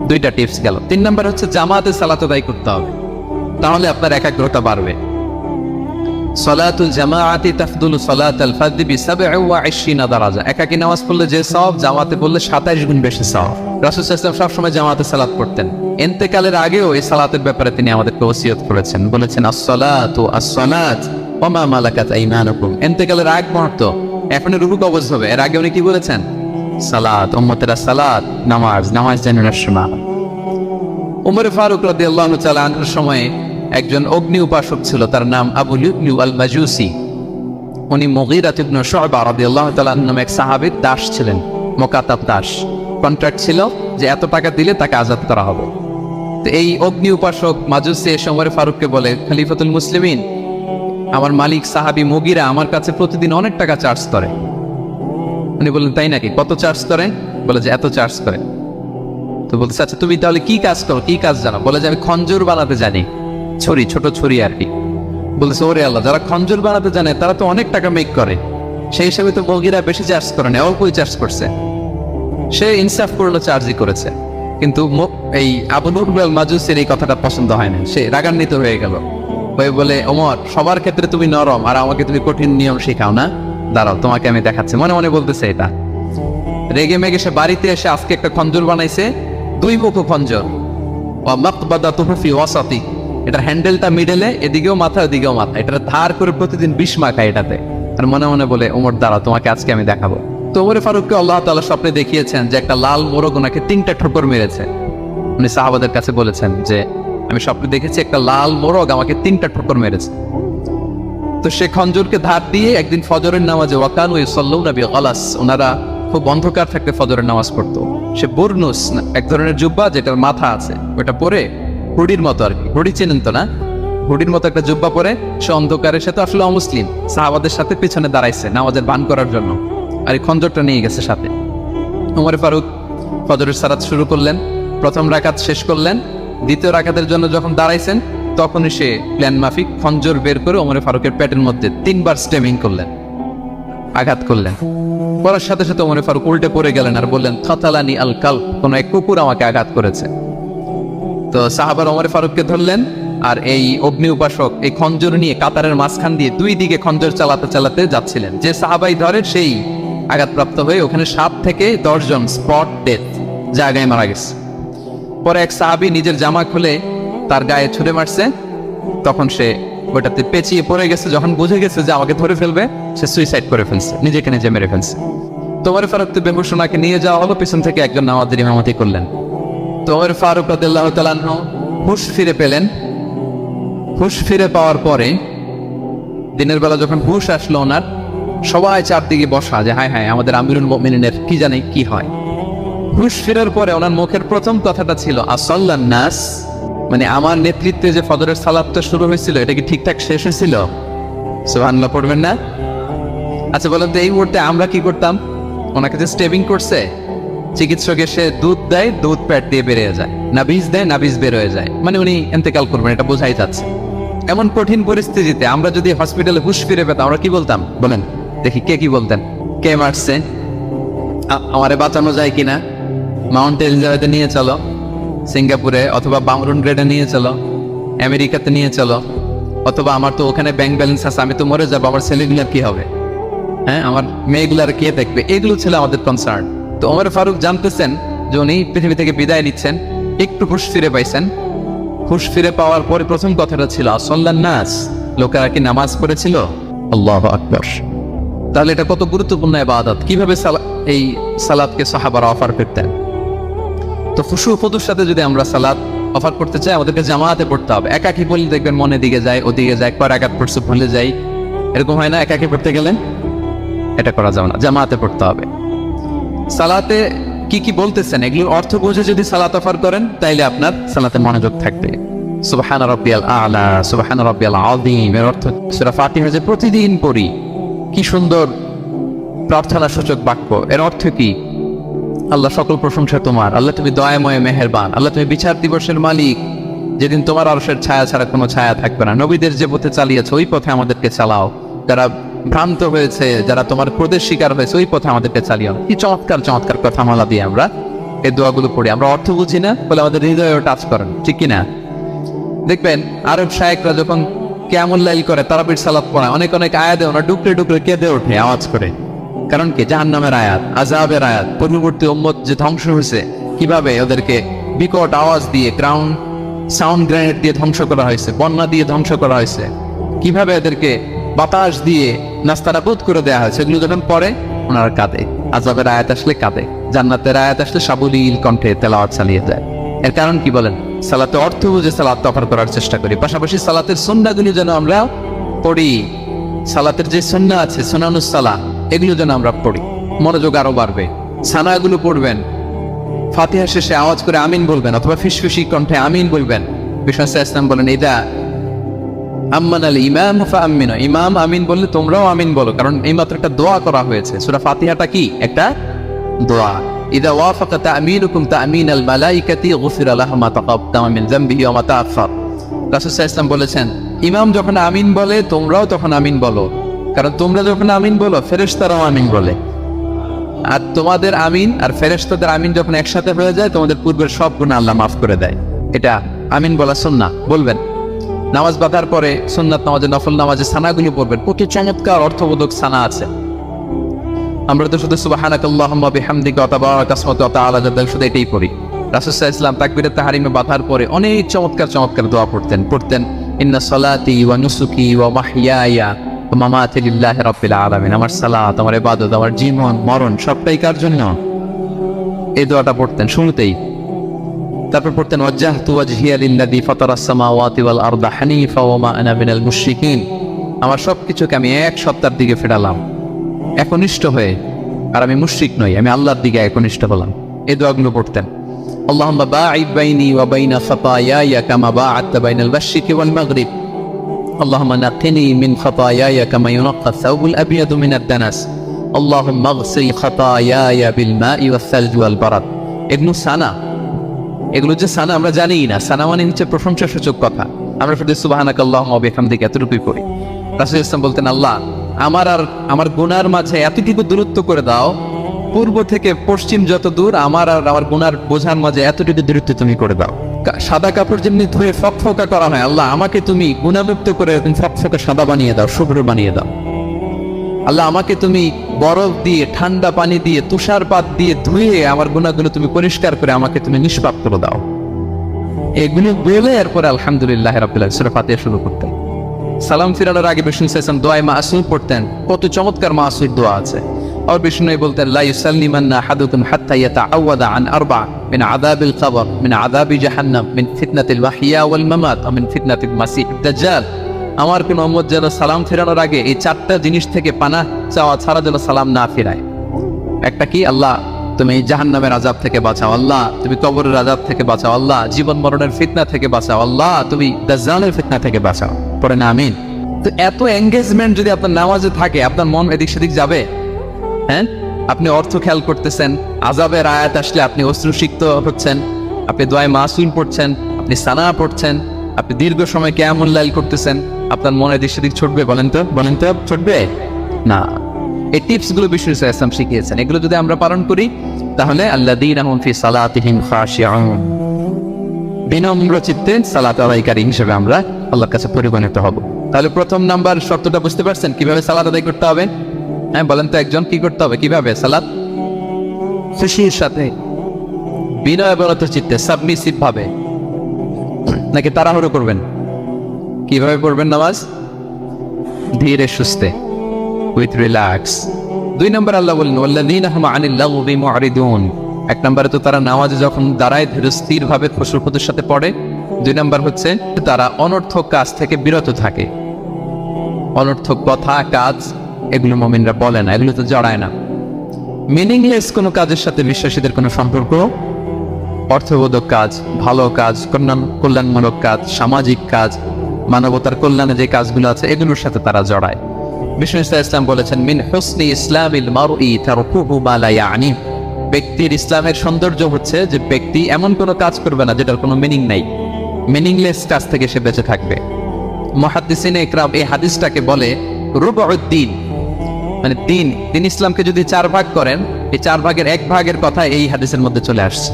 দুইটা টিপস গেল। 3 নাম্বার হচ্ছে জামাতে সালাত আদায় করতে হবে, তাহলে আপনার একাগ্রতা বাড়বে। সালাতুল জামাআতি তাফদুলু সালাতাল ফারদি বি27 দারাজা, একাকী নামাজ পড়লে যে সওয়াব, জামাতে পড়লে 27 গুণ বেশি সওয়াব। রাসূল সাল্লাল্লাহু আলাইহি ওয়াসাল্লাম সবসময় জামাতে সালাত পড়তেন। ইন্তেকালের আগেও এই সালাতের ব্যাপারে তিনি আমাদেরকে ওসিয়ত করেছেন, বলেছেন আসসালাতু আসসালাত ওয়া মা মালাকাত আইমানুকুম। ইন্তেকালের আগ মুহূর্ত, এখন রুকু কবজ হবে, এর আগে উনি কি বলেছেন? সালাত, উম্মতেরা সালাত, নামাজ যেন নষ্ট। উমর ফারুক রাদিয়াল্লাহু তাআলা আনহুর সময়ে একজন অগ্নি উপাসক ছিল, তার নাম আবু লুবলু আল মাজুসি। উনি মুগীরা ইবনে শুআবা রাদিয়াল্লাহু তাআলা আনহু নামে এক সাহাবীর দাস ছিলেন, মুকাতাব দাস। কন্ট্রাক্ট ছিল যে এত টাকা দিলে তাকে আজাদ করা হবে। তো এই অগ্নি উপাসক মাজুসি এসে উমর ফারুককে বলে, খলিফাতুল মুসলিমিন, আমার মালিক সাহাবী মুগীরা আমার কাছে প্রতিদিন অনেক টাকা চার্জ করে। উনি বললেন তাই নাকি, কত চার্জ করে? বলে যে এত চার্জ করে। তো বলতেছে আচ্ছা তুমি তাহলে কি কাজ করো, কি কাজ জানো? বলে যে আমি খঞ্জর বানাতে জানি, ছড়ি, ছোট ছড়ি আর কি। বলতেছে ওরে আল্লাহ, যারা খঞ্জর বানাতে জানে তারা তো অনেক টাকা মেক করে, সেই হিসাবে তো মুগিরা বেশি চার্জ করে না, অল্পই চার্জ করছে। সে ইনসাফ করলো, চার্জই করেছে। কিন্তু এই আবু নুরুল মাজুসির এই কথাটা পছন্দ হয় না, সে রাগান্বিত হয়ে গেল। ওই বলে, ওমর, সবার ক্ষেত্রে তুমি নরম আর আমাকে তুমি কঠিন নিয়ম শেখাও না, দাঁড়াও তোমাকে আমি দেখাচ্ছি। মনে মনে বলতেছে এটা। রেগে মেগে সে বাড়িতে এসে আজকে একটা খঞ্জর বানাইছে, 2 মুখ খঞ্জর। এটার হ্যান্ডেলটা মিডলে, এদিকেও মাথা ওদিকেও মাথা, এটা ধার করে প্রতিদিন 20 মাখায় এটাতে। আর মনে মনে বলে, ওমর দাঁড়াও তোমাকে আজকে আমি দেখাবো। তো ওমর ফারুককে আল্লাহ তাআলা স্বপ্নে দেখিয়েছেন যে একটা লাল মোরগ ওনাকে 3টা ঠোকর মেরেছে। উনি সাহাবাদের কাছে বলেছেন যে আমি স্বপ্নে দেখেছি একটা লাল মোরগ আমাকে 3টা ঠোকর মেরেছে। তো সে খঞ্জরকে ধার দিয়ে একদিন ফজরের নামাজে, ওয়াকানু ইউসাল্লুনা বিগালাস, ওনারা খুব অন্ধকার থাকতে ফজরের নামাজ পড়তো। সে বুরনুস, এক ধরনের জুব্বা যেটার মাথা আছে, ওটা পরে হুডির মতো, আর কি হুডি চেনেন তো না, হুডির মতো একটা জুব্বা পরে সে অন্ধকারে, সে তো আসলে অমুসলিম, সাহাবাদের সাথে পিছনে দাঁড়াইছে নামাজের বান করার জন্য, আর এই খঞ্জরটা নিয়ে গেছে সাথে। ওমর ফারুক ফজরের সালাত শুরু করলেন, প্রথম রাকাত শেষ করলেন। দ্বিতীয় রাকাতের জন্য যখন দাঁড়াইছেন তখনই সে প্ল্যান মাফিক খঞ্জর বের করে ওমর ফারুকের পেটের মধ্যে 3বার স্টেমিং করলেন, আঘাত করলেন। করার সাথে সাথে ওমর ফারুক উল্টে পড়ে গেলেন আর বললেন, খাতালানি আল কালব, কোন এক কুকুর আমাকে আঘাত করেছে। তো সাহাবার ওমর ফারুককে ধরলেন, আর এই অগ্নি উপাসক এই খঞ্জর নিয়ে কাতারের মাঝখান দিয়ে 2 দিকে খঞ্জর চালাতে চালাতে যাচ্ছিলেন। যে সাহাবাই ধরে সেই আঘাতপ্রাপ্ত হয়ে ওখানে 7 থেকে 10 জন স্পট ডেথ, জায়গায় মারা গেছে। পরে এক সাহাবী নিজের জামা খুলে তার গায়ে ছুঁড়ে মারছে, তখন সে ওটাতে পেঁচিয়ে পড়ে গেছে। যখন বুঝে গেছে যে আমাকে ধরে ফেলবে, সে সুইসাইড করে ফেলছে, নিজেকে নিজে মেরে ফেলছে। তোমার ফারুক তো বেহুশ, ওনাকে নিয়ে যাওয়া হলো, পিছন থেকে একজন নামাজের ইমামতি করলেন। তোমার ফারুক রাদিয়াল্লাহু তাআলা আনহু হুঁশ ফিরে পেলেন। হুঁশ ফিরে পাওয়ার পরে দিনের বেলা যখন হুঁশ আসলো ওনার, সবাই চারদিকে বসা যে হায় হায় আমাদের আমিরুল মুমিনিনের কি জানে কি হয়। হুঁশ ফেরার পরে ওনার মুখের প্রথম কথাটা ছিল আসাল্লান নাস, মানে আমার নেতৃত্বে যে ফজরের সালাতটা শুরু হয়েছিল এটা কি ঠিকঠাক শেষ হয়েছিল? সুবহানাল্লাহ পড়বেন না? আচ্ছা বলেন তো, এই মুহূর্তে আমরা কি করতাম? ওনাকে যে স্টেবিং করছে, চিকিৎসক এসে দুধ দেয়, দুধ পেট দিয়ে বেরিয়ে যায়, নাবিজ দেয়, নাবিজ বের হয়ে যায়, মানে উনি ইন্তেকাল করবেন, এটা বোঝাই যাচ্ছে। এমন কঠিন পরিস্থিতিতে আমরা যদি হসপিটালে হুঁশ ফিরে পেতাম, আমরা কি বলতাম বলেন দেখি? কে কি বলতেন? কে মারছে, আমারে বাঁচানো যায় কিনা, মাউন্ট এলিজাবেথে নিয়ে চলো, সিঙ্গাপুরে অথবা বামরুন গ্রেডে নিয়ে চলো, আমেরিকাতে নিয়ে চলো, অথবা আমার তো ওখানে ব্যাংক ব্যালেন্স আছে, আমি তো মরে যাবো, আমার ছেলেগুলার কি হবে, হ্যাঁ আমার মেয়েগুলার কে দেখবে, এগুলো ছিল আমাদের কনসার্ন। তো ওমর ফারুক জানতেছেন যে উনি পৃথিবী থেকে বিদায় নিচ্ছেন, একটু হুঁশ ফিরে পাইছেন। হুঁশ ফিরে পাওয়ার পরে প্রথম কথাটা ছিল আসল্লান নাস, লোকেরা কি নামাজ পড়েছিল? আল্লাহু আকবার। তাহলে এটা কত গুরুত্বপূর্ণ ইবাদত, কিভাবে এই সালাতকে সাহাবারা অফার করতেন। তো খুশু ফতুর সাথে যদি আমরা সালাত অফার করতে চাই, আমাদেরকে জামাতে পড়তে হবে। একাকি পড়লে দেখবেন মনে দিকে যায়, ওদিকে যায়, কয় রাকাত পড়ছে ভুলে যাই, এরকম হয় না? একাকি পড়তে গেলেন এটা করা যাবে না, জামাতে পড়তে হবে। সালাতে কি কি বলতেছেন এগুলোর অর্থ বুঝে যদি সালাত অফার করেন, তাইলে আপনার সালাতে মনোযোগ থাকবে। সুবহান রাব্বিয়াল আ'লা, সুবহান রাব্বিয়াল আযীম এর অর্থ সূরা ফাতিহা যে প্রতিদিন পড়ি, কি সুন্দর প্রার্থনা সূচক বাক্য। এর অর্থ কি? আল্লাহ সকল প্রশংসা তোমার, আল্লাহ তুমি দয়াময় মেহেরবান, আল্লাহ তুমি বিচার দিবসের মালিক, যেদিন তোমার আরশের ছায়া ছাড়া কোনো ছায়া থাকবে না। নবীদের যে পথে চালিয়েছে ওই পথে আমাদেরকে চালাও, যারা ভ্রান্ত হয়েছে, যারা তোমার ক্রোধের শিকার হয়েছে ওই পথে আমাদেরকে চালিও। কি চমৎকার চমৎকার কথা মালা দিয়ে আমরা এই দোয়াগুলো পড়ি। আমরা অর্থ বুঝি না বলে আমাদের হৃদয়ে টাচ করেন, ঠিক কিনা? দেখবেন আরব শায়েকরা যখন কিয়ামুল লাইল করে, তারাবির সালাত পড়ায়, অনেক অনেক আয়াতে ওরা ডুকরে ডুকরে কেঁদে ওঠে আওয়াজ করে। কারণ কি? জাহান্নামের আয়াত, আযাবের আয়াত, পূর্ববর্তী উম্মত যে ধ্বংস হয়েছে, কিভাবে ওদেরকে বিকট আওয়াজ দিয়ে, গ্রাউন্ড সাউন্ড গ্রেনেড দিয়ে ধ্বংস করা হয়েছে, বন্যা দিয়ে ধ্বংস করা হয়েছে, কিভাবে এদেরকে বাতাস দিয়ে নাস্তানাবুদ করে দেওয়া হয়েছে, এগুলো যখন পড়ে ওনারা কাঁদে। আযাবের আয়াত আসলে কাঁদে, জান্নাতের আয়াত আসলে সাবলীল কণ্ঠে তেলাওয়াত চালিয়ে যায়। এর কারণ কি বলেন? সালাতে অর্থ বুঝে সালাত অফার করার চেষ্টা করি, পাশাপাশি সালাতের সুন্নাহগুলি যেন আমরা পড়ি। সালাতের যে সুন্নাহ আছে, সুনানুস সালাহ, এগুলো যেন আমরা পড়ি, মনোযোগ আরো বাড়বে। সানাগুলো পড়বেন, ফাতিহা শেষে আওয়াজ করে আমিন বলবেন, অথবা ফিসফিসি কণ্ঠে আমিন বলবেন। বিষ্ণু ইসলাম বলেন, ইদা আম্মান আল ইমাম ফাআমিনু, ইমাম আমিন বললে তোমরাও আমিন বলো, কারণ এই মাত্র একটা দোয়া করা হয়েছে। সূরা ফাতিহাটা কি? একটা দোয়া। ইদা ওয়াফাকা তা'মিনুকুম তা'মিনাল মালাইকাতি গুফিরা লাহু মা তাকাদ্দামা মিন যামবিহি ওয়া মা তাআখার। রাসূল সাল্লাল্লাহু আলাইহি ওয়াসাল্লাম বলেছেন, ইমাম যখন আমিন বলে তোমরাও তখন আমিন বলো, কারণ তোমরা যখন আমিন বলো ফেরেশতারাও আমিন বলে, আর তোমাদের আমিন আর ফেরেশতাদের আমিন যখন একসাথে হয়ে যায় তোমাদের পূর্বের সব গুনাহ আল্লাহ মাফ করে দেয়। এটা আমিন বলা সুন্নাহ। বলবেন নামাজ বাঁধার পরে সুন্নাত নামাজে, নফল নামাজে সানাগুলি পড়বেন, কত চমৎকার অর্থবোধক সানা আছে। আমরা তো শুধু সুবহানাকাল্লাহুম্মা বিহামদিকা ওয়া তাবারাকা ইসমুকা ওয়া তাআলা জাদ্দুকা শুধু এটাই পড়ি। রাসূল সাল্লাল্লাহু আলাইহি ওয়াসাল্লাম তাকবীরাত তাহরিমে বাঁধার পরে অনেক চমৎকার চমৎকার দোয়া পড়তেন। ইন্না সলাতি ওয়া নুসুকি ওয়া মাহইয়ায়া ওয়া মামাতি লিল্লাহি রাব্বিল আলামিন। আমার সালাত, আমার ইবাদত, আমার জীবন মরণ সবটাই কার জন্য? এই দোয়াটা পড়তেন শুরুতেই। তারপর পড়তেন ওয়াজ্জাহতু ওয়াজহিয়া লিল্লাযী ফাতারাস সামাওয়াতি ওয়াল আরদা হানিফা ওয়া মা আনা মিনাল মুশরিকিন। আমার সবকিছুকে আমি এক সত্তার দিকে ফেরালাম একনিষ্ঠ হয়ে, আর আমি মুশরিক নই, আমি আল্লাহর দিকে একনিষ্ঠ হলাম। এই দোয়াগুলো পড়তেন। আল্লাহুম্মা বাঈদ বাইনি ওয়া বাইনা খাতায়ায়া কামা বা'আদতা বাইনাল মাশরিকি ওয়াল মাগরিব। আল্লাহুম্মা নাক্কিনি মিন খাতায়ায়া কামা ইউনাক্কা আস-সাওবুল আবয়াদু মিনাদ দানাস। আল্লাহুম্মা ইগসিল খাতায়ায়া বিল মাই ওয়াস সালজি ওয়াল বারাদ। এগুলো সানা, এগুলো যে সানা আমরা জানি না। সানা মানে হচ্ছে প্রশংসাসূচক কথা। আমরা শুধু সুবহানাকাল্লাহুম্মা ওয়া বিহামদিকা এতটুকুই করি। রাসূল ইসলাম বলতেন, আল্লাহ আমার আর আমার গুনার মাঝে এতটুকু দূরত্ব করে দাও, পূর্ব থেকে পশ্চিম যত দূর আমার আর আমার গুনার বোঝার মাঝে এতটুকু দূরত্ব তুমি করে দাও। সাদা কাপড় যেমনি ধুয়ে ফকফকা করা হয়, আল্লাহ আমাকে তুমি গুনাহমুক্ত করে ফকফকা সাদা বানিয়ে দাও, শুভ্র বানিয়ে দাও। আল্লাহ আমাকে তুমি বরফ দিয়ে, ঠান্ডা পানি দিয়ে, তুষারপাত দিয়ে ধুয়ে আমার গুনাহগুলো তুমি পরিষ্কার করে আমাকে তুমি নিষ্পাপ করে দাও। এগুলো বলে এরপরে আলহামদুলিল্লাহ রাব্বিল আলামিন সূরা ফাতিহা শুরু করতেন। সালাম ফিরানোর আগে বিষ্ণু সাল্লাল্লাহু আলাইহি ওয়াসাল্লাম দোয়া মাসুর পড়তেন। কত চমৎকার মাসুর দোয়া আছে। আর বিষ্ণু বলতেন, লা ইউসাল্লিমান্না আহাদুকুম হাত্তা ইয়াতাআওয়াদা আন আরবা মিন আযাবিল কবর, মিন আযাবি জাহান্নাম, মিন ফিতনাতিল মাহইয়া ওয়াল মামাত, ওয়া মিন ফিতনাতিল মাসিহিদ দাজ্জাল। আমার কোন উম্মত যেন সালাম ফেরানোর আগে এই চারটা জিনিস থেকে পানাহ চাওয়া ছাড়া যেন সালাম না ফেরায়। একটা কি? আল্লাহ তুমি জাহান্নামের আযাব থেকে বাঁচাও, আল্লাহ তুমি কবরের আযাব থেকে বাঁচাও, আল্লাহ জীবন মরণের ফিতনা থেকে বাঁচাও, আল্লাহ তুমি দাজ্জালের ফিতনা থেকে বাঁচাও। পড়ে না আমিন। তো এত এঙ্গেজমেন্ট যদি আপনার নামাজে থাকে, আপনার মন এদিক সেদিক যাবে? হ্যাঁ, আপনি অর্থ খেয়াল করতেছেন, আযাবের আয়াত আসলে আপনি অশ্রুসিক্ত হচ্ছেন, আপনি দোয়া মাসুল পড়ছেন, আপনি সানা পড়ছেন, আপনি দীর্ঘ সময় কিয়ামুল লাইল করতেছেন, আপনার মনে এদিক সেদিক ছুটবে? বলেন তো ছুটবে না। এই টিপস গুলো বিষ্ণু সাল্লাল্লাহু আলাইহি ওয়াসাল্লাম শিখিয়েছেন। এগুলো যদি আমরা পালন করি তাহলে আল্লাযীনা হুম ফি সালাতিহিম খাশিউন, বিনম্র চিত্তে সালাত আদায়কারী হিসেবে আমরা আল্লাহর কাছে পরিগণিত হব। তাহলে প্রথম নাম্বার শর্তটা বুঝতে পারছেন কিভাবে সালাত আদায় করতে হবে? হ্যাঁ বলেন তো একজন, কি করতে হবে? কিভাবে সালাত? খুশির সাথে, বিনয়বরত চিত্তে, সাবমিসিভ ভাবে, নাকি তাড়াহুড়ো করবেন? কিভাবে পড়বেন নামাজ? ধীরে সুস্থে, উইথ রিল্যাক্স। দুই নম্বর আল্লাহ বলেন ওয়াল্লাযীনা হুম আনিল লাগবি মুরিদুন। এক নম্বরে তো তারা নামাজে যখন দাঁড়ায় ধীর স্থির ভাবে খুশুর সাথে পড়ে। দুই নম্বর হচ্ছে তারা অনর্থক কাজ থেকে বিরত থাকে। অনর্থক কথা, কাজ এগুলো মুমিনরা বলে না, এগুলো তো জড়ায় না। মিনিংলেস কোনো কাজের সাথে বিশ্বাসীদের কোনো সম্পর্ক। অর্থবোধক কাজ, ভালো কাজ, কল্যাণমূলক কাজ, সামাজিক কাজ, মানবতার কল্যাণে যে কাজগুলো আছে এগুলোর সাথে তারা জড়ায়। বিষ্ণু ইসলাম বলেছেন, মিন হুসনি ইসলামিল মারই তারকুহু মা লা ইয়ানি। ব্যক্তির ইসলামের সৌন্দর্য হচ্ছে যে ব্যক্তি এমন কোনো কাজ করবে না যেটার কোনো মিনিং নাই। মিনিংলেস কাজ থেকে সে বেঁচে থাকবে। মুহাদ্দিসিনে ইকরাম এই হাদিসটাকে বলে রুবউদ্দিন, মানে দিন ইসলামকে যদি 4 ভাগ করেন, এই 4 ভাগের 1 ভাগের কথা এই হাদিসের মধ্যে চলে আসছে।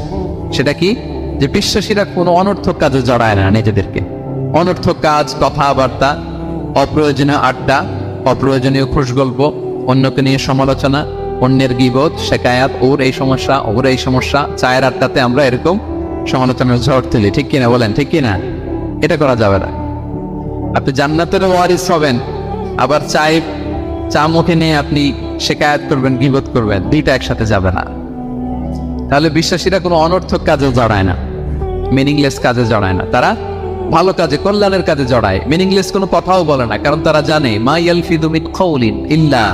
সেটা কি? যে বিশ্বাসীরা কোনো অনর্থক কাজে জড়ায় না নিজেদেরকে। অনর্থক কাজ, কথাবার্তা, অপ্রয়োজনীয় আড্ডা, অপ্রয়োজনীয় খুশগল্প, অন্যকে নিয়ে সমালোচনা, অন্যের গীবত, শেকায়াত, ওর এই সমস্যা, চায়ের আড্ডাতে আমরা এরকম সমালোচনার ঝড় তুলি, ঠিক কিনা বলেন? ঠিক কিনা? এটা করা যাবে না। আপনি জান্নাতের ওয়ারিস হবেন, আবার চা মুখে নিয়ে আপনি শেকায়াত করবেন, গীবত করবেন, দুইটা একসাথে যাবে না। তাহলে বিশ্বাসীরা কোনো অনর্থক কাজে জড়ায় না, মিনিংলেস কাজে জড়ায় না। তারা ভালো কাজে, কল্যাণের কাজে জড়ায়। মিনিংলেস কোনো কথাও বলে না, কারণ তারা জানে মা ইয়ালফিযু মিন কাওলিন ইল্লা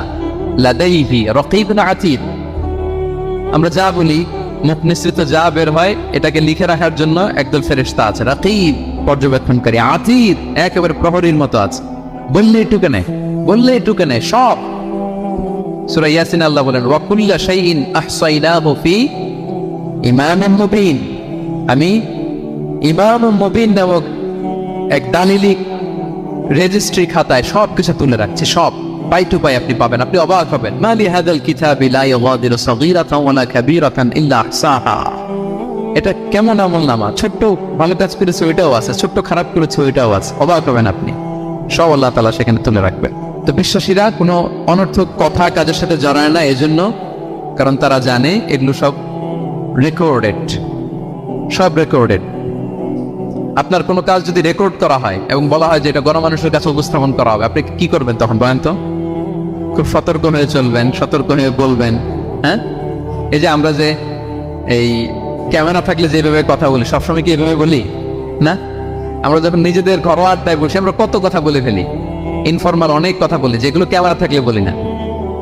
লাদাইহি রাকীবুন আতীদ। আমরা যা বলি, মুখ নিঃসৃত যা বের হয়, এটাকে লিখে রাখার জন্য একদল ফেরেশতা আছে, রাকীব পর্যবেক্ষণকারী, আতীদ একেবারে প্রহরীর মতো আছে। বললে একটুকে নেই সব। সূরা ইয়াসিন আল্লাহ বলেন ওয়া কুল্লা শাইইন আহসাইনাহু ফি ইমামিন মুবিন। আমি ইমামুম মুবিন নামক এক দালিলিক রেজিস্ট্রি খাতায় সব কিছু তুলে রাখছি, সব পাই টু পাই আপনি পাবেন, আপনি অবাক হবেন। মালি হাদাল কিতাবি লা ইগাদিরু সাগীরাতান ওয়ালা কাবীরাতান ইল্লা আহসাহা। এটা কেমন আমলনামা, ছোট্ট ভালো কাজ করেছে ওইটাও আছে, ছোট্ট খারাপ করেছে ওইটাও আছে, অবাক হবেন আপনি। সব আল্লাহ তাআলা সেখানে তুলে রাখবেন। তো বিশ্বাসীরা কোনো অনর্থক কথা কাজের সাথে জড়ায় না, এজন্য কারণ তারা জানে এগুলো সব রেকর্ডেড, সব রেকর্ডেড। আপনার কোনো কাজ যদি রেকর্ড করা হয় এবং বলা হয় যে এটা গণমানুষের কাছে উপস্থাপন করা হবে, আপনি কি করবেন তখন বলেন তো? খুব সতর্ক হয়ে চলবেন, সতর্ক হয়ে বলবেন। হ্যাঁ, এই যে আমরা যে এই ক্যামেরা থাকলে যেভাবে কথা বলি, সবসময় কি এভাবে বলি না? আমরা যখন নিজেদের ঘরোয়া আড্ডায় বসে আমরা কত কথা বলে ফেলি, ইনফরমাল অনেক কথা বলি, যেগুলো ক্যামেরা থাকলে বলি না।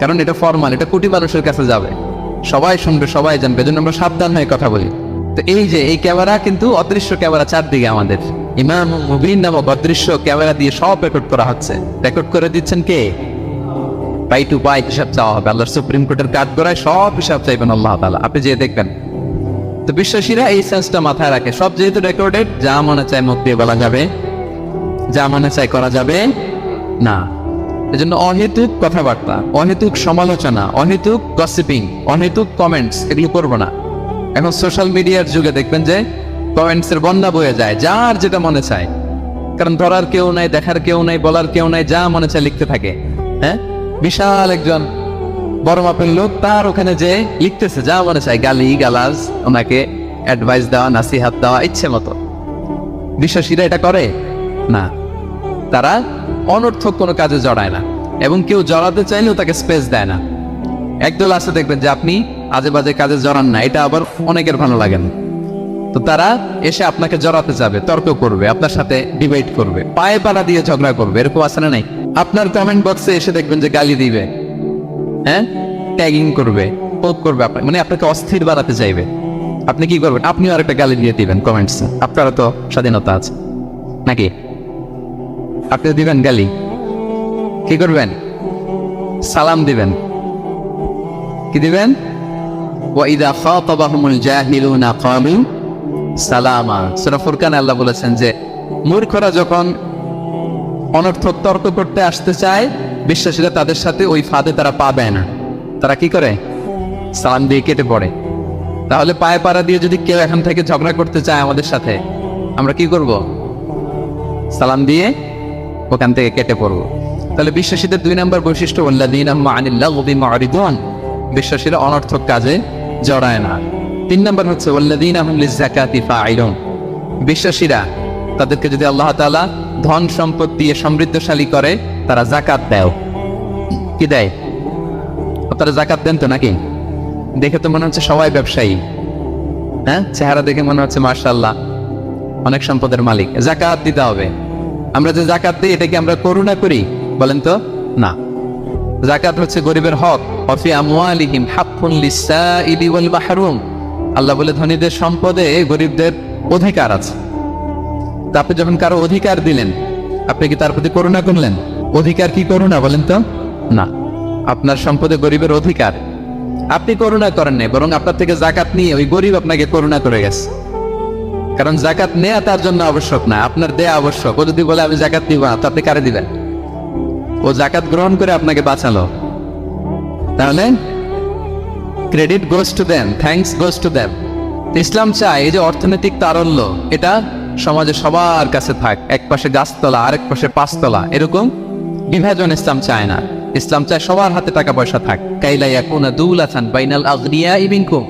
কারণ এটা ফরমাল, এটা কোটি মানুষের কাছে যাবে, সবাই শুনবে, সবাই জানবে, এজন্য আমরা সাবধান হয়ে কথা বলি। তো এই যে এই ক্যামেরা কিন্তু অদৃশ্য ক্যামেরা চারদিকে আমাদের, ইমাম মুবিন নামক অদৃশ্য ক্যামেরা দিয়ে সব রেকর্ড করা হচ্ছে। রেকর্ড করে দিচ্ছেন কে? পাই টু পাই হিসাব চাওয়া হবে। আল্লাহর সুপ্রিম কোর্টের কাজ করায় সব হিসাব চাইবেন আল্লাহ তাআলা, আপনি যে দেখবেন। তো বিশ্বাসীরা এই সেন্সটা মাথায় রাখে, সব যেহেতু রেকর্ডেড, যা মনে চায় মুখ দিয়ে বলা যাবে, যা মনে চায় করা যাবে না। এজন্য অহেতুক কথাবার্তা, অহেতুক সমালোচনা, অহেতুক গসিপিং, অহেতুক কমেন্টস এগুলো করবো না। এখন সোশ্যাল মিডিয়ার যুগে দেখবেন যে কমেন্টসের বন্যা বয়ে যায়, যার যেটা মনে চায়, কারণ ধরার কেউ নাই, দেখার কেউ নাই, বলার কেউ নাই, যা মনে চায় লিখতে থাকে। হ্যাঁ, বিশাল একজন বড় মাপের লোক, তার ওখানে যে লিখতেছে যা মনে চায়, গালি গালাজ, ওনাকে অ্যাডভাইস দেওয়া, নাসিহাত দেওয়া ইচ্ছে মতো। বিশ্বাসীরা এটা করে না, তারা অনর্থক কোনো কাজে জড়ায় না, এবং কেউ জড়াতে চাইলেও তাকে স্পেস দেয় না। একদল আছে দেখবেন যে আপনি আজে বাজে কাজে জড়ান না, এটা আবার অনেকের ভালো লাগে না। তো তারা এসে আপনাকে জড়াতে যাবে, তর্ক করবে, আপনার সাথে ডিবেট করবে, পায়ে পাড়া দিয়ে ঝগড়া করবে, এরকম আছে না নাই? আপনার কমেন্ট বক্সে এসে দেখবেন যে গালি দিবে, হ্যাঁ, ট্যাগিং করবে, পোক করবে, মানে আপনাকে অস্থির বানাতে চাইবে। আপনি কি করবেন? আপনিও আরেকটা গালি দিয়ে দিবেন কমেন্টসে। আপনারও তো স্বাধীনতা আছে নাকি? আপনি দিবেন গালি, কি করবেন? সালাম দিবেন। কি দিবেন? ওয়াইদা খাতাবাহুমুল জাহিলুনা ক্বালু সালামা। সূরা ফুরকানে আল্লাহ বলেছেন যে মূর্খরা যখন অনর্থক তর্ক করতে আসতে চায়, বিশ্বাসীরা তাদের সাথে ওই ফাঁদে তারা পাবে না। তারা কি করে? সালাম দিয়ে কেটে পড়ে। তাহলে পায়ে পাড়া দিয়ে যদি কেউ এখান থেকে ঝগড়া করতে চায় আমাদের সাথে, আমরা কি করব? সালাম দিয়ে ওখান থেকে কেটে পড়বো। তাহলে বিশ্বাসীদের 2 নম্বর বৈশিষ্ট্য, ওয়াল্লাযীনা হুম আনিল লাগবি মুরিদুন, বিশ্বাসীরা অনর্থক কাজে জড়ায় না। 3 নম্বর হচ্ছে ওয়াল্লাযীনা হুম লিয-যাকাতি ফাঈলুন, বিশ্বাসীরা তাদেরকে যদি আল্লাহ তাআলা ধন সম্পদ দিয়ে সমৃদ্ধশালী করে, তারা যাকাত দেয়। কি দেয়? আপনারা যাকাত দেন তো নাকি? দেখে তো মনে হচ্ছে সবাই ব্যবসায়ী, হ্যাঁ, চেহারা দেখে মনে হচ্ছে মাশাআল্লাহ অনেক সম্পদের মালিক। যাকাত দিতে হবে। আমরা যে যাকাত দিই, এটা কি আমরা করুণা করি? বলেন তো না। যাকাত হচ্ছে গরিবের হক। ওয়াফি আমওয়ালিহিম হাক্কুন লিস-সাইলি ওয়াল মাহরুম, আল্লাহ বলে ধনীদের সম্পদে গরিবদের অধিকার আছে। তা আপনি যখন কারো অধিকার দিলেন, আপনি কি তার প্রতি করুণা করলেন? অধিকার কি করুণা বলেন তো? না। আপনার সম্পদে গরিবের অধিকার, আপনি করুণা করেন নাই, বরং আপনার থেকে যাকাত নিয়ে ওই গরিব আপনাকে করুণা করে গেছে। কারণ যাকাত নেয়া তার জন্য আবশ্যক না, আপনার দেয়া আবশ্যক। ও যদি বলে আমি যাকাত দিব না, তো আপনি কারে দিবেন? ও যাকাত গ্রহণ করে আপনাকে বাঁচালো। তাহলে credit goes to them, thanks goes to them. ইসলাম চায় এই যে অর্থনৈতিক তারল্য, এটা সমাজে সবার কাছে থাক। এক পাশে গাছতলা, আরেক পাশে পাঁচতলা, এরকম বিভাজন ইসলাম চায় না। ইসলাম চায় সবার হাতে টাকা পয়সা থাক। কাইলা ইয়াকুনা দুলাতান বাইনাল আগনিয়াই মিনকুম,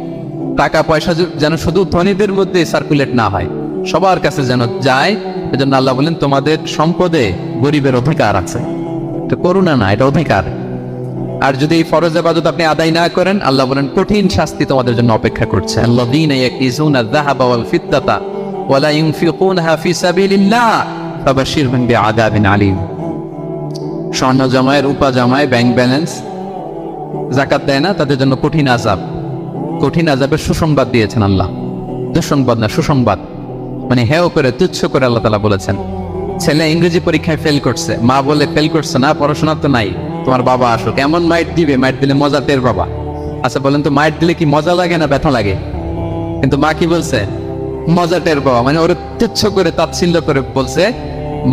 টাকা পয়সা যেন শুধু ধনীদের মধ্যে সার্কুলেট না হয়, সবার কাছে যেন যায়। এজন্য আল্লাহ বলেন তোমাদের সম্পদে গরিবের অধিকার আছে। এটা করুণা না, এটা অধিকার। আর যদি এই ফরজ ইবাদত আপনি আদায় না করেন, আল্লাহ বলেন কঠিন শাস্তি তোমাদের জন্য অপেক্ষা করছে। আল্লাযীনা ইয়াকিজুনা আয-যাহাবা ওয়াল ফিদ্দাতা ওয়া লা ইউনফিকুনহা ফি সাবিলিল্লাহ ফাবাশশিরহুম বিআযাবিন আলীম। স্বর্ণ জমায়, রূপা জমায়, ব্যাংক ব্যালেন্স, যাকাত দেয় না, তাদের জন্য কঠিন আযাব, কঠিন আযাবের সুসংবাদ দিয়েছেন আল্লাহ। দুঃসংবাদ না, সুসংবাদ। মানে হেয় করে, তুচ্ছ করে আল্লাহ তাআলা বলেছেন। ছেলে ইংরেজি পরীক্ষায় ফেল করছে, মা বলে ফেল করছে না, পড়াশোনা তো নাই, তোমার বাবা আসুক, এমন মাইট দিবে, মাইট দিলে মজা টের বাবা। আচ্ছা বলেন তো, মাইট দিলে কি মজা লাগে না ব্যথা লাগে? কিন্তু মা কি বলছে? মজা টের বাবা। মানে ওরা তুচ্ছ করে, তাচ্ছিল্য করে বলছে,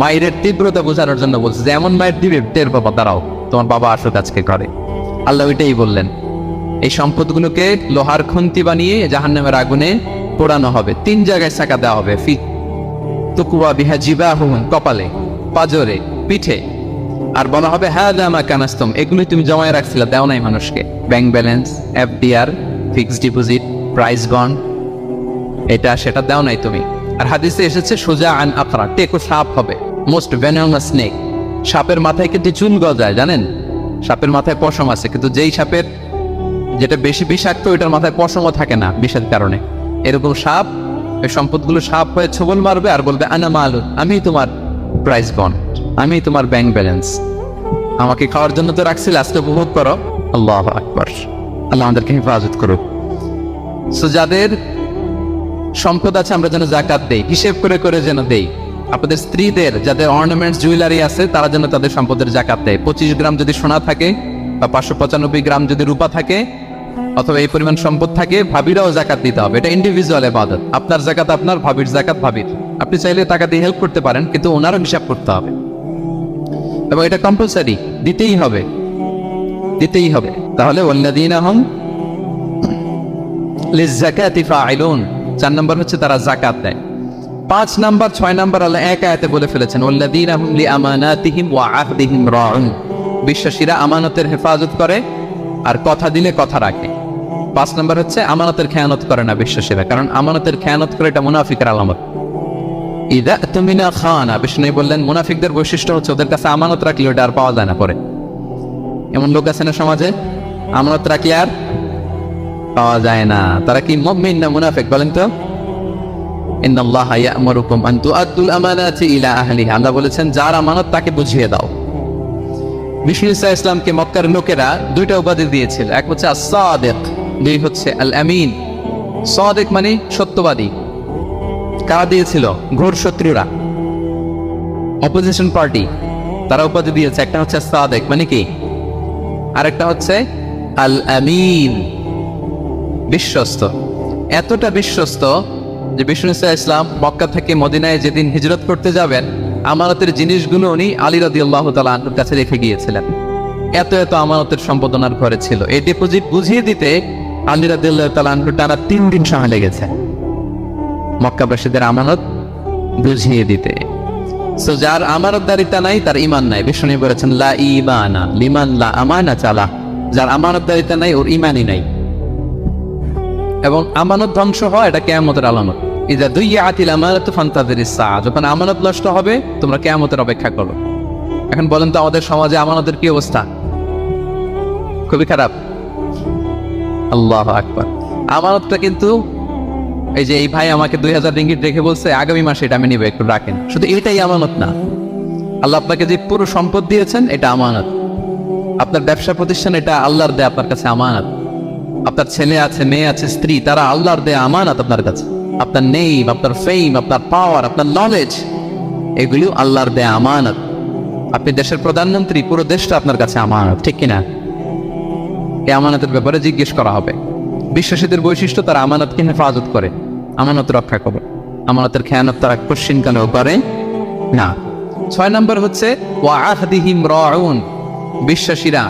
মায়ের তীব্রতা বোঝানোর জন্য বলছে যে এমন মাইট দিবে, টের বাবা দাঁড়াও। তোমার বাবা আসুক আজকে করে। আল্লাহ ওইটাই বললেন, এই সম্পদগুলোকে লোহার খুন্তি বানিয়ে জাহান্নামের আগুনে পোড়ানো হবে। 3 জায়গায় ছাকা দেওয়া হবে, তুকুয়া বিহা জিবাহুম, কপালে, পাজরে, পিঠে। আর বলা হবে হাযা মা কানাস্তুম, এগুলোই তুমি জমায় রাখছিলে, দাও নাই মানুষকে। Bank balance, FDR, fixed deposit, price bond, এটা সেটা দাও নাই তুমি। আর হাদিসে এসেছে সোজা আন আকরা, টেকো সাপ হবে, মোস্ট ভেনামাস স্নেক। সাপের মাথায় কিন্তু চুল গজায়, জানেন? সাপের মাথায় পশম আছে, কিন্তু যেই সাপের যেটা বেশি বিষাক্ত ওইটার মাথায় পশমও থাকে না বিষের কারণে। এরকম সাপ, এই সম্পদগুলো সাপ হয়ে ছোবল মারবে আর বলবে আনা মালুন, আমি তোমার প্রাইস বন্ড, আমি তোমার ব্যাংক ব্যালেন্স, আমাকে খাওয়ার জন্য তো রাখছিলে, আজকে উপভোগ করো। আল্লাহু আকবার, আল্লাহ আমাদেরকে হেফাজত করুক। সো যাদের সম্পদ আছে আমরা যেন জাকাত দেই, হিসেব করে করে যেন দেই। আপনাদের স্ত্রীদের যাদের অর্নামেন্টস জুয়েলারি আছে তারা যেন তাদের সম্পদের জাকাত দেয়। 25 গ্রাম যদি সোনা থাকে বা 595 গ্রাম যদি রূপা থাকে অথবা এই পরিমাণ সম্পদ থাকে, ভাবিরাও জাকাত দিতে হবে। এটা ইন্ডিভিজুয়াল ইবাদত। আপনার জাকাত আপনার, ভাবির জাকাত ভাবির। আপনি চাইলে টাকা দিয়ে হেল্প করতে পারেন, কিন্তু ওনারও হিসাব করতে হবে এবং এটা কম্পালসারি, দিতেই হবে, দিতেই হবে। তাহলে ওয়াল্লাযীনা হুম লিয-যাকাতি ফাঈলুন, 4 নম্বর হচ্ছে তারা জাকাত দেয়। 5 নাম্বার 6 নাম্বার আল্লাহ এক আয়াতে বলে ফেলেছেন ওয়াল্লাযীনা হুম লিআমানাতিহিম ওয়া আহদিহিম রাউন, বিশ্বাসীরা আমানতের হেফাজত করে আর কথা দিলে কথা রাখে। 5 নাম্বার হচ্ছে আমানতের খেয়ানত করে না বিশ্বাসীরা, কারণ আমানতের খেয়ানত করে এটা মুনাফিকের আলামত। ইযা তুমিনা খানা, বিষ্ণু বললেন মুনাফিকদের বৈশিষ্ট্য হচ্ছে ওদের কাছে আমানত রাখলে ওটা আর পাওয়া যায় না পরে। এমন লোক আছে না সমাজে, আমানত রাখলে আর পাওয়া যায় না। তারা কি মুমিন না মুনাফিক বলেন তো? ইন্নাল্লাহা ইয়া'মুরুকুম আন তুআদ্দুল আমানাতি ইলা আহলিহা, আল্লাহ বলেছেন যার আমানত তাকে বুঝিয়ে দাও। বিষ্ণু ইসা ইসলামকে মক্কার লোকেরা 2টা উপাধি দিয়েছিল, এক হচ্ছে আস-সাদিক, দুই হচ্ছে আল-আমিন। সাদিক মানে সত্যবাদী। কারা দিয়েছিল? ঘোর শত্রুরা, অপোজিশন পার্টি, তারা উপাধি দিয়েছে। একটা হচ্ছে সাদিক মানে কি, আরেকটা হচ্ছে আল-আমিন, বিশ্বস্ত। এতটা বিশ্বস্ত যে বিষ্ণু ইসা ইসলাম মক্কা থেকে মদিনায় যেদিন হিজরত করতে যাবেন, আমানতের জিনিসগুলো উনি আলী রাদিয়াল্লাহু তাআলা আনহুর কাছে রেখে গিয়েছিলেন। এত এত আমানতের সম্পদ ওনার ঘরে ছিল। এই ডিপোজিট বুঝিয়ে দিতে আলী রাদিয়াল্লাহু তাআলা আনহু টানা 3 দিন সময় লেগেছে মক্কাবাসীদের আমানত বুঝিয়ে দিতে। সো যার আমানতদারিতা নাই তার ঈমান নাই। বিষ্ণু বলেছেন লা ঈমানা লিমান লা আমানা চালা, যার আমানতদারিতা নাই ওর ঈমানই নাই। এবং আমানত ধ্বংস হয় এটা কিয়ামতের আলামত। ইযা দুইয়াতিল আমানাতু ফান্তাযিরিস সাআ, যখন আমানত নষ্ট হবে তোমরা কিয়ামতের অপেক্ষা করো। এখন বলেন তো আমাদের সমাজে আমানতের কি অবস্থা? খুবই খারাপ। আল্লাহু আকবার। আমানতটা কিন্তু এই যে এই ভাই আমাকে 2000 রিঙ্গিট রেখে বলছে আগামী মাসে এটা আমি নিব, একটু রাখেন, শুধু এটাই আমানত না। আল্লাহ আপনাকে যে পুরো সম্পদ দিয়েছেন এটা আমানত। আপনার ব্যবসা প্রতিষ্ঠান এটা আল্লাহর দেয়া আপনার কাছে আমানত। আপনার ছেলে আছে, মেয়ে আছে, স্ত্রী, তারা আল্লাহর দেয়া আমানত আপনার কাছে। আপনার নেম, আপনার ফেম, আপনার পাওয়ার, আপনার নলেজ, এগুলো আল্লাহর দেয়া আমানত। আপনি দেশের প্রধানমন্ত্রী, পুরো দেশটা আপনার কাছে আমানত, ঠিক কিনা? এই আমানতের ব্যাপারে জিজ্ঞেস করা হবে। বিশ্বাসীদের বৈশিষ্ট্য তারা আমানতকে হেফাজত করে, আমানত রক্ষা করে, আমানতের খেয়ানত তারা কোশ্চিনকালেও করে না। 6 নম্বর হচ্ছে ওয়া আহদিহিম রাউন, বিশ্বাসীরা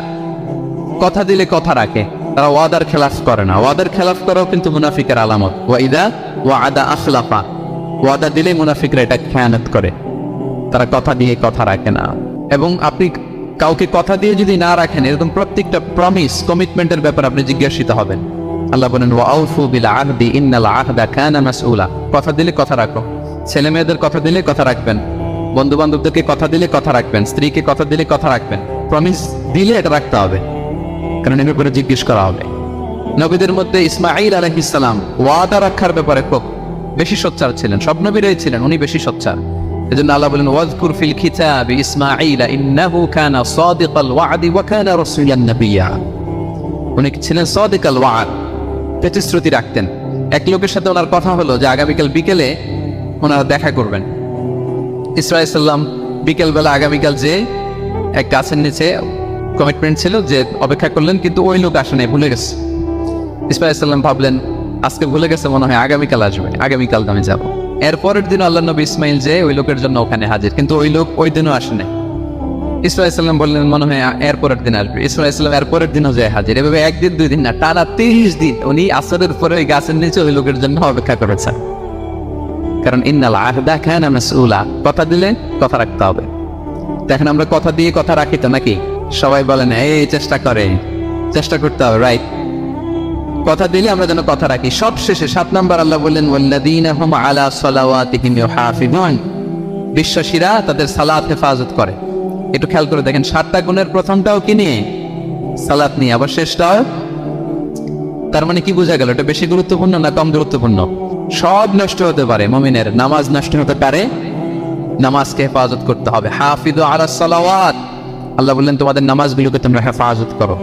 কথা দিলে কথা রাখে, তারা ওয়াদার খেলাফ করে না। ওয়াদার খেলাফ করাও কিন্তু মুনাফিকের আলামত। ওয়াইদা ওয়াদা আখলাফা, ওয়াদা দিলে মুনাফিকরা এটা খেয়ানত করে, তারা কথা দিয়ে কথা রাখে না। এবং আপনি কাউকে কথা দিয়ে যদি না রাখেন, এরকম প্রত্যেকটা প্রমিস, কমিটমেন্টের ব্যাপারে আপনি জিজ্ঞাসিত হবেন। আল্লাহ বলেন ওয়াউফু বিল আহদি ইন্নাল আহদা কানা মাসউলা, কথা দিলে কথা রাখো। ছেলে মেয়েদের কথা দিলে কথা রাখবেন, বন্ধু বান্ধবদেরকে কথা দিলে কথা রাখবেন, স্ত্রীকে কথা দিলে কথা রাখবেন। প্রমিস দিলে এটা রাখতে হবে, কারণ এর ব্যাপারে জিজ্ঞেস করা হবে। নবীদের মধ্যে ইসমাঈল আলাইহিস সালাম ওয়াদা রাখার ব্যাপারে খুব বেশি সোচ্চার ছিলেন। সব নবীরাই ছিলেন, উনি বেশি সোচ্চার। এজন্য আল্লাহ বলেন ওয়াজকুর ফিল কিতাবি ইসমাঈল ইন্নাহু কানা সাদিকাল ওয়াদি ওয়া কানা রাসূলান নাবিয়্যা। উনি ছিলেন সাদিকাল ওয়াদ, প্রতিশ্রুতি রাখতেন। এক লোকের সাথে ওনার কথা হলো যে আগামীকাল বিকেলে ওনারা দেখা করবেন। ইসরাঈল সাল্লাম বিকেলবেলা আগামীকাল যে এক গাছের নিচে কমিটমেন্ট ছিল যে অপেক্ষা করলেন, কিন্তু ওই লোক আসে নাই, ভুলে গেছে। ইসমাঈল সাল্লাম ভাবলেন আজকে ভুলে গেছে, মনে হয় আগামীকাল আসবে, আগামীকাল আমি যাবো। এর পরের দিন আল্লাহ নবী ইসমাইল যে ওই লোকের জন্য ওখানে হাজির, কিন্তু ওই লোক ওই দিনও আসে নাই। ইসা আলাইহিস সালাম বললেন মনে হয় এরপরের দিন আসবে। ইসা আলাইহিস সালাম এরপরের দিনও যায় হাজির। এভাবে একদিন দুই দিন না, টানা 30 দিন উনি আসরের পরে ওই গাছের নিচে ওই লোকের জন্য অপেক্ষা করেছেন। কারণ ইন্নাল আহদা কানা মাসউলা, কথা দিলে কথা রাখতে হবে। দেখেন আমরা কথা দিয়ে কথা রাখি তো নাকি? সবাই বলেন এই চেষ্টা করতে হবে, রাইট? কথা দিলে আমরা যেন কথা রাখি। সব শেষে 7 নাম্বার আল্লাহ বললেন ওয়াল্লাযীনা হুম আলা সালাওয়াতিহিম ইউহাফিজুন, বিশ্বাসীরা তাদের সালাত হেফাজত করে। একটু খেয়াল করে দেখেন, 7টা গুণের প্রথমটাও কি নিয়ে? সালাত নিয়ে। আবার শেষটাও। তার মানে কি বোঝা গেল? এটা বেশি গুরুত্বপূর্ণ না কম গুরুত্বপূর্ণ? সব নষ্ট হতে পারে, মুমিনের নামাজ নষ্ট হতে পারে, নামাজকে হেফাজত করতে হবে। হাফিজু আলাস সালাওয়াত, আল্লাহ বললেন তোমাদের নামাজগুলোকে তোমরা হেফাজত করো।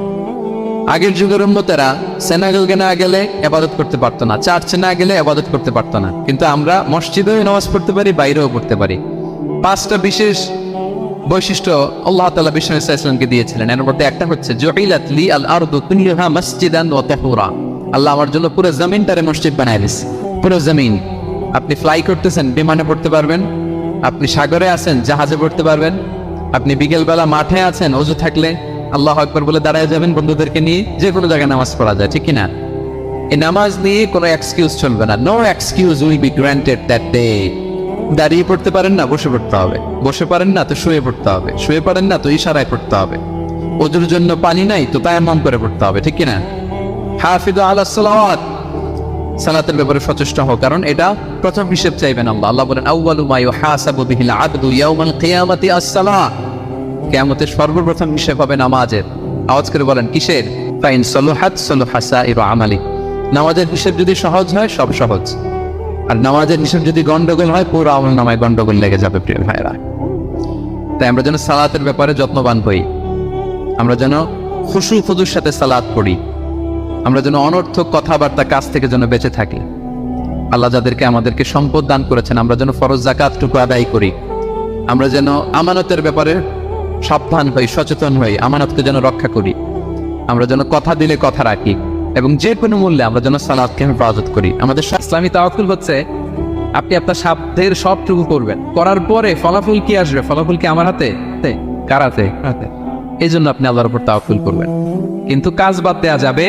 আগের যুগের উম্মতেরা সিনাগোগে না গেলে ইবাদত করতে পারতো না, চার্চে না গেলে ইবাদত করতে পারতো না, কিন্তু আমরা মসজিদেও নামাজ পড়তে পারি, বাইরেও পড়তে পারি। 5টা বিশেষ বৈশিষ্ট্য আল্লাহ তাআলা বিষ্ণু ইসলামকে দিয়েছিলেন। এর মধ্যে একটা হচ্ছে জুইলাত লি আল আরদু কুল্লুহা মসজিদান ওয়া তাহুরা, আল্লাহ আমার জন্য পুরো জমিনটারে মসজিদ বানায় দিয়েছে। পুরো জমিন। আপনি ফ্লাই করতেছেন, বিমানে পড়তে পারবেন। আপনি সাগরে আছেন, জাহাজে পড়তে পারবেন। আপনি বিকেলবেলা মাঠে আছেন, ওযু থাকলে আল্লাহু আকবার বলে দাঁড়ায় যাবেন, বন্ধুদেরকে নিয়ে যে কোনো জায়গায় নামাজ পড়া যায়, ঠিক কিনা? এই নামাজ নিয়ে কোনো এক্সকিউজ চলবে না। No excuse will be granted that day. দাঁড়িয়ে পড়তে পারেন না, বসে পড়তে হবে। বসে পারেন না তো শুয়ে পড়তে হবে। শুয়ে পারেন না তো ইশারায় পড়তে হবে। ওযুর জন্য পানি নাই তো তায়াম্মুম করে পড়তে হবে, ঠিক কিনা? হাফিজু আলাস সালাওয়াত, সালাতের ব্যাপারে সচেষ্ট হও, কারণ এটা প্রথম হিসেব চাইবেন আল্লাহ। আল্লাহ বলেন আউয়ালু মা ইউহাসাবু বিহিল আবদু ইয়াউমাল কিয়ামাতি আস-সালাহ, কিয়ামতের সর্বপ্রথম হিসেব হবে নামাজের। আওয়াজ করে বলেন কিসের? ফাইন সালুহাত সালুহা সাইরু আমালি, নামাজের হিসেব যদি সহজ হয় সব সহজ, আর নামাজের হিসেব যদি গন্ডগোল হয় পুরো আমল নামায় গন্ডগোল লেগে যাবে। প্রিয় ভাইরা, তাই আমরা যেন সালাতের ব্যাপারে যত্নবান হই, আমরা যেন খুশু খুদুর সাথে সালাত পড়ি, আমরা যেন অনর্থক কথাবার্তা কাজ থেকে যেন বেঁচে থাকি। আল্লাহ যাদেরকে আমাদেরকে সম্পদ দান করেছেন, আমরা যেন ফরজ যাকাতটুকু আদায় করি, আমরা যেন আমানতের ব্যাপারে সাবধান হই, সচেতন হই, আমানতকে যেন রক্ষা করি, আমরা যেন কথা দিলে কথা রাখি, এবং যে কোনো মূল্যে আমরা যেন সালাতকে হেফাজত করি। আমাদের ইসলামী তাওয়াক্কুল হচ্ছে আপনি আপনার সাধ্যের সবটুকু করবেন, করার পরে ফলাফল কি আসবে, ফলাফল কি আমার হাতে? কার হাতে? এই জন্য আপনি আল্লাহর উপর তাওয়াক্কুল করবেন। কিন্তু কাজ বাদ দেওয়া যাবে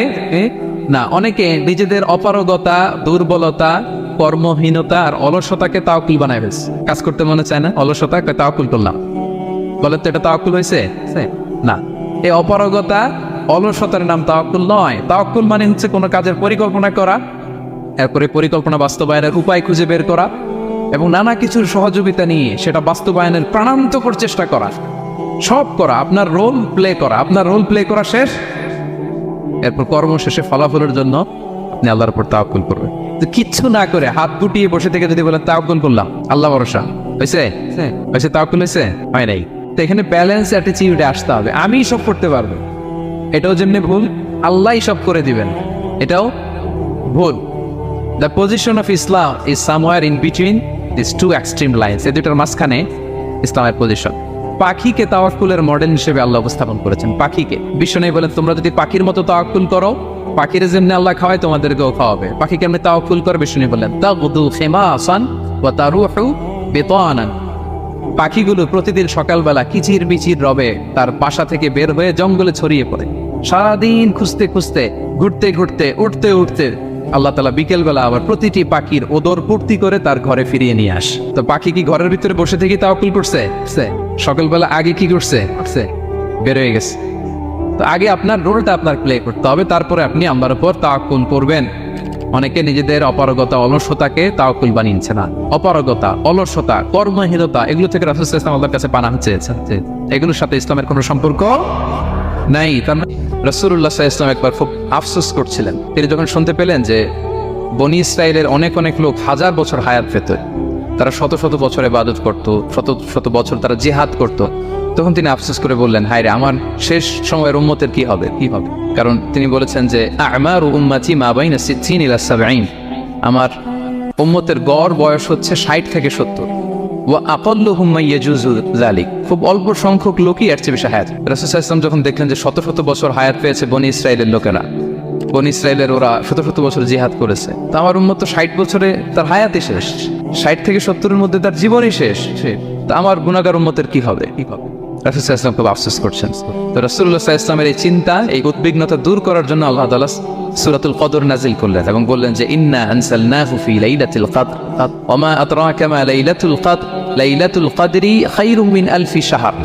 না। অনেকে নিজেদের অপারগতা, দুর্বলতা, কর্মহীনতা আর অলসতাকে তাওয়াক্কুল বানায় ফেলছে। কাজ করতে মনে চায় না, অলসতা তাওয়াক্কুল করলাম, বলে তো এটা তাওয়াক্কুল হয়েছে না। এই অপারগতা, অলসতার নাম তাওয়াক্কুল নয়। তাওয়াক্কুল মানে হচ্ছে কোনো কাজের পরিকল্পনা করা, এরপরে পরিকল্পনা বাস্তবায়নের উপায় খুঁজে বের করা, এবং নানা কিছুর সহযোগিতা নিয়ে সেটা বাস্তবায়নের প্রাণান্তকর চেষ্টা করা, সব করা, আপনার রোল প্লে করা। আপনার রোল প্লে করা শেষ, এরপর কর্ম শেষে ফলাফলের জন্য আপনি আল্লাহর উপর তাওয়াক্কুল করবেন। তো কিচ্ছু না করে হাত গুটিয়ে বসে থেকে যদি বলেন তাওয়াক্কুল করলাম, আল্লাহ ভরসা, হয়েছে? তাওয়াক্কুল হয়েছে? হয় নাই। তো এখানে ব্যালেন্স অ্যাটিটিউডে আসতে হবে। আমি সব করতে পারবো, এটাও যেমনি ভুল। আল্লাহই সব করে দিবেন, এটাও ভুল। The position of Islam is somewhere in between this two extreme lines. এই দুটার মাঝখানে ইসলামের পজিশন। পাখিকে তাওয়াক্কুলের মডেল হিসেবে আল্লাহ উপস্থাপন করেছেন। পাখিকে বিশ্বনবী বলেন তোমরা যদি পাখির মতো তাওয়াক্কুল করো, পাখির যেমনি আল্লাহ খাওয়ায় তোমাদেরকেও খাওয়াবে। পাখি কেমনি তাওয়াক্কুল করে? বিশ্বনবী বলেন তাগদু খিমাসান ওয়া তারুহু বিতানান, পাখিগুলো প্রতিদিন সকালবেলা কিচির বিচির রবে তার বাসা থেকে বের হয়ে জঙ্গলে ছড়িয়ে পড়ে। সারাদিন খুঁজতে খুঁজতে, ঘুরতে ঘুরতে, উঠতে উঠতে আল্লাহ তাআলা বিকেলবেলা আবার প্রতিটি পাখির ওদর পূর্তি করে তার ঘরে ফিরিয়ে নিয়ে আস। তো পাখি কি ঘরের ভিতরে বসে থেকে তাওয়াক্কুল করছে? সকালবেলা আগে কি করছে? বের হয়ে গেছে। তো আগে আপনার রোলটা আপনার প্লে করতে হবে, তারপরে আপনি আল্লাহর উপর তাওয়াক্কুল করবেন। অনেকে নিজেদের অপারগতা, অলসতাকে তাওয়াক্কুল বানিয়েছে না। অপারগতা, অলসতা, কর্মহীনতা, এগুলো থেকে রাসূল সাল্লাল্লাহু আলাইহি ওয়াসাল্লাম আল্লাহর কাছে পানাহ চেয়েছেন। এগুলোর সাথে ইসলামের কোনো সম্পর্ক নাই। তার রাসূলুল্লাহ সাল্লাল্লাহু আলাইহি ওয়াসাল্লাম একবার খুব আফসোস করছিলেন। তিনি যখন শুনতে পেলেন যে বনী ইসরাইলের অনেক অনেক লোক হাজার বছর হায়াত পেত, তারা শত শত বছর ইবাদত করত, শত শত বছর তারা জিহাদ করত, তখন তিনি আফসোস করে বললেন, হায় রে, আমার শেষ সময়ের উম্মতের কি হবে? কারণ তিনি বলেছেন যে আমারু উম্মতি মা বাইনা 60 ইলা 70, আমার উম্মতের গড় বয়স হচ্ছে 60 থেকে 70। ওয়া আকাল্লুহুম মা ইয়াজুজু যালিক, খুব অল্প সংখ্যক লোকই এর চেয়ে বেশি হায়াত। রাসূল সাল্লাল্লাহু আলাইহি ওয়াসাল্লাম যখন দেখলেন যে শত শত বছর হায়াত পেয়েছে বনী ইসরাইলের লোকেরা, বনী ইসরাইলের ওরা শত শত বছর জিহাদ করেছে, তো আমার উম্মত তো 60 বছরে তার হায়াতই শেষ, 60 থেকে 70-এর মধ্যে তার জীবনই শেষ, তা আমার গুনাহগার উম্মতের কি হবে? রাসূল সাল্লাল্লাহু আলাইহি ওয়াসাল্লাম খুব আফসোস করছেন। তো রাসূলুল্লাহ সাল্লাল্লাহু আলাইহি ওয়াসাল্লামের এই চিন্তা, এই উদ্বিগ্নতা দূর করার জন্য আল্লাহ তাআলা সূরাতুল কদর নাযিল করলেন এবং বললেন যে ইন্না আনসালনাহু ফি লাইলাতিল কদর ওয়া মা আদরাকা মা লাইলাতুল কদর লাইলাতুল কদরি খায়রুম মিন আলফি শাহর।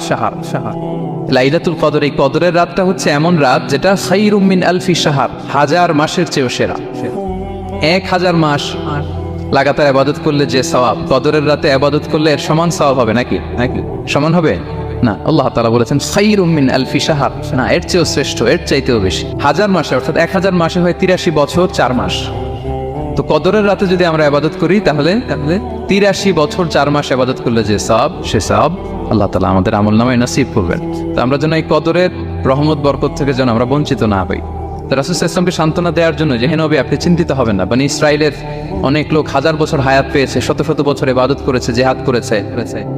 লাইলাতুল কদর, এই কদরের রাতটা হচ্ছে এমন রাত যেটা খায়রুম মিন আলফি শাহর, হাজার মাসের চেয়েও সেরা। 1000 মাস লাগাতার ইবাদত করলে যে সওয়াব, কদরের রাতে ইবাদত করলে এর সমান সওয়াব হবে নাকি? সমান হবে না। আল্লাহ তাআলা বলেছেন খায়রুম মিন আলফি শাহর, না এর চেয়েও শ্রেষ্ঠ, এর চাইতেও বেশি। 1000 মাসে, অর্থাৎ 1000 মাসে হয় 83 বছর 4 মাস। তো কদরের রাতে যদি আমরা ইবাদত করি তাহলে 83 বছর 4 মাস ইবাদত করলে যে সওয়াব, সে সওয়াব আল্লাহ তাআলা আমাদের আমলনামায় নসিব করবেন। তো আমরা যেন এই কদরের রহমত বরকত থেকে যেন আমরা বঞ্চিত না হই। তো রাসূল সাল্লাল্লাহু আলাইহি ওয়াসাল্লামকে সান্ত্বনা দেওয়ার জন্য যে হে নবী আপনি চিন্তিত হবেন না, বনি ইসরাইলের অনেক লোক 1000 বছর হায়াত পেয়েছে, শত শত বছর ইবাদত করেছে, জিহাদ করেছে,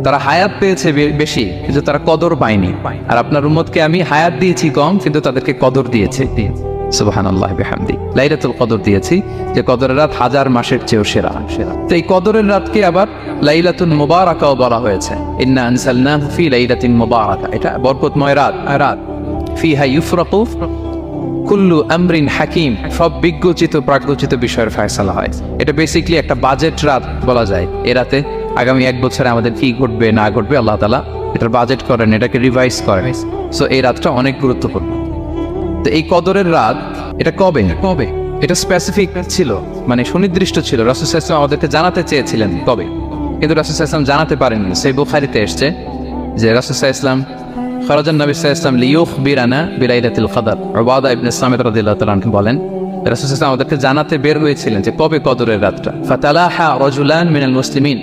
তারা হায়াত পেয়েছে বেশি কিন্তু তারা কদর পায়নি। আর আপনার উম্মতকে আমি হায়াত দিয়েছি কম কিন্তু তাদেরকে কদর দিয়েছি। সুবহানাল্লাহি বিহামদি, লাইলাতুল কদর দিয়েছি, যে কদরের রাত 1000 মাসের চেয়েও সেরা। তো এই কদরের রাতকে আবার লাইলাতুল মুবারাকাও বলা হয়েছে। ইন্না আনসালনাহু ফি লাইলাতিন মুবারাকা, এটা বরকতময় রাত। ফিহা ইউফরাকু কুল্লু আমরিন হাকিম, সব বিজ্ঞোচিত প্রাজ্ঞোচিত বিষয়ের ফয়সালা হয়। এটা বেসিক্যালি একটা বাজেট রাত বলা যায়। এ রাতে আগামী 1 বছরে আমাদের কি ঘটবে না ঘটবে আল্লাহ তাআলা এটার বাজেট করেন, এটাকে রিভাইজ করেন। সো এই রাতটা অনেক গুরুত্বপূর্ণ। তো এই কদরের রাত এটা কবে এটা স্পেসিফিক ছিল, মানে সুনির্দিষ্ট ছিল। রাসূল সাল্লাল্লাহু আলাইহি ওয়াসাল্লাম আমাদেরকে জানাতে চেয়েছিলেন কবে, কিন্তু রাসূল সাল্লাল্লাহু আলাইহি ওয়াসাল্লাম জানাতে পারেননি। সেই বুখারীতে এসেছে যে রাসূল সাল্লাল্লাহু আলাইহি ওয়াসাল্লাম খারাজান নবী সাল্লাল্লাহু আলাইহি ওয়াসাল্লাম লিয়ুখবিরানা বিলাইলাতিল কদর। উবাদা ইবনে সামিত রাদিয়াল্লাহু তাআলা আনহু বলেন রাসূল সাল্লাল্লাহু আলাইহি ওয়াসাল্লাম আমাদেরকে জানাতে বের হয়েছিলেন যে কবে কদরের রাতটা। ফাতালাহা রাজুলান মিনাল মুসলিমিন,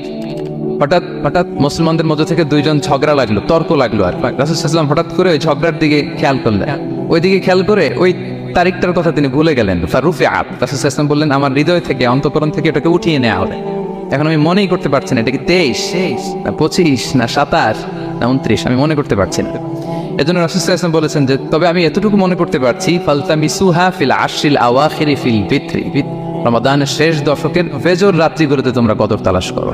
হঠাৎ মুসলমানদের মধ্যে থেকে 2 জন ঝগড়া লাগলো, তর্ক লাগলো। আর রাসূল সাল্লাল্লাহু আলাইহি ওয়াসাল্লাম হঠাৎ করে ওই ঝগড়ার দিকে খেয়াল করলেন, ওইদিকে খেয়াল করে ওই তারিখটার কথা তিনি ভুলে গেলেন। ফারুফিআত, রাসূল সাল্লাল্লাহু আলাইহি ওয়াসাল্লাম বললেন আমার হৃদয় থেকে, অন্তঃকরণ থেকে এটাকে উঠিয়ে নেওয়া হবে। এখন আমি মনেই করতে পারছি না এটা কি 23 না 25 না 27 না 29, আমি মনে করতে পারছি না। এজন্য রাসূল সাল্লাল্লাহু আলাইহি ওয়াসাল্লাম বলেছেন যে তবে আমি এতটুকু মনে করতে পারছি, ফালতামিসুহা ফিল আশরিল আওয়াখিরি ফিল বিত্রি, রমাদানের শেষ দশকের ফজর রাত্রিগুলোতে তোমরা কদর তালাশ করো।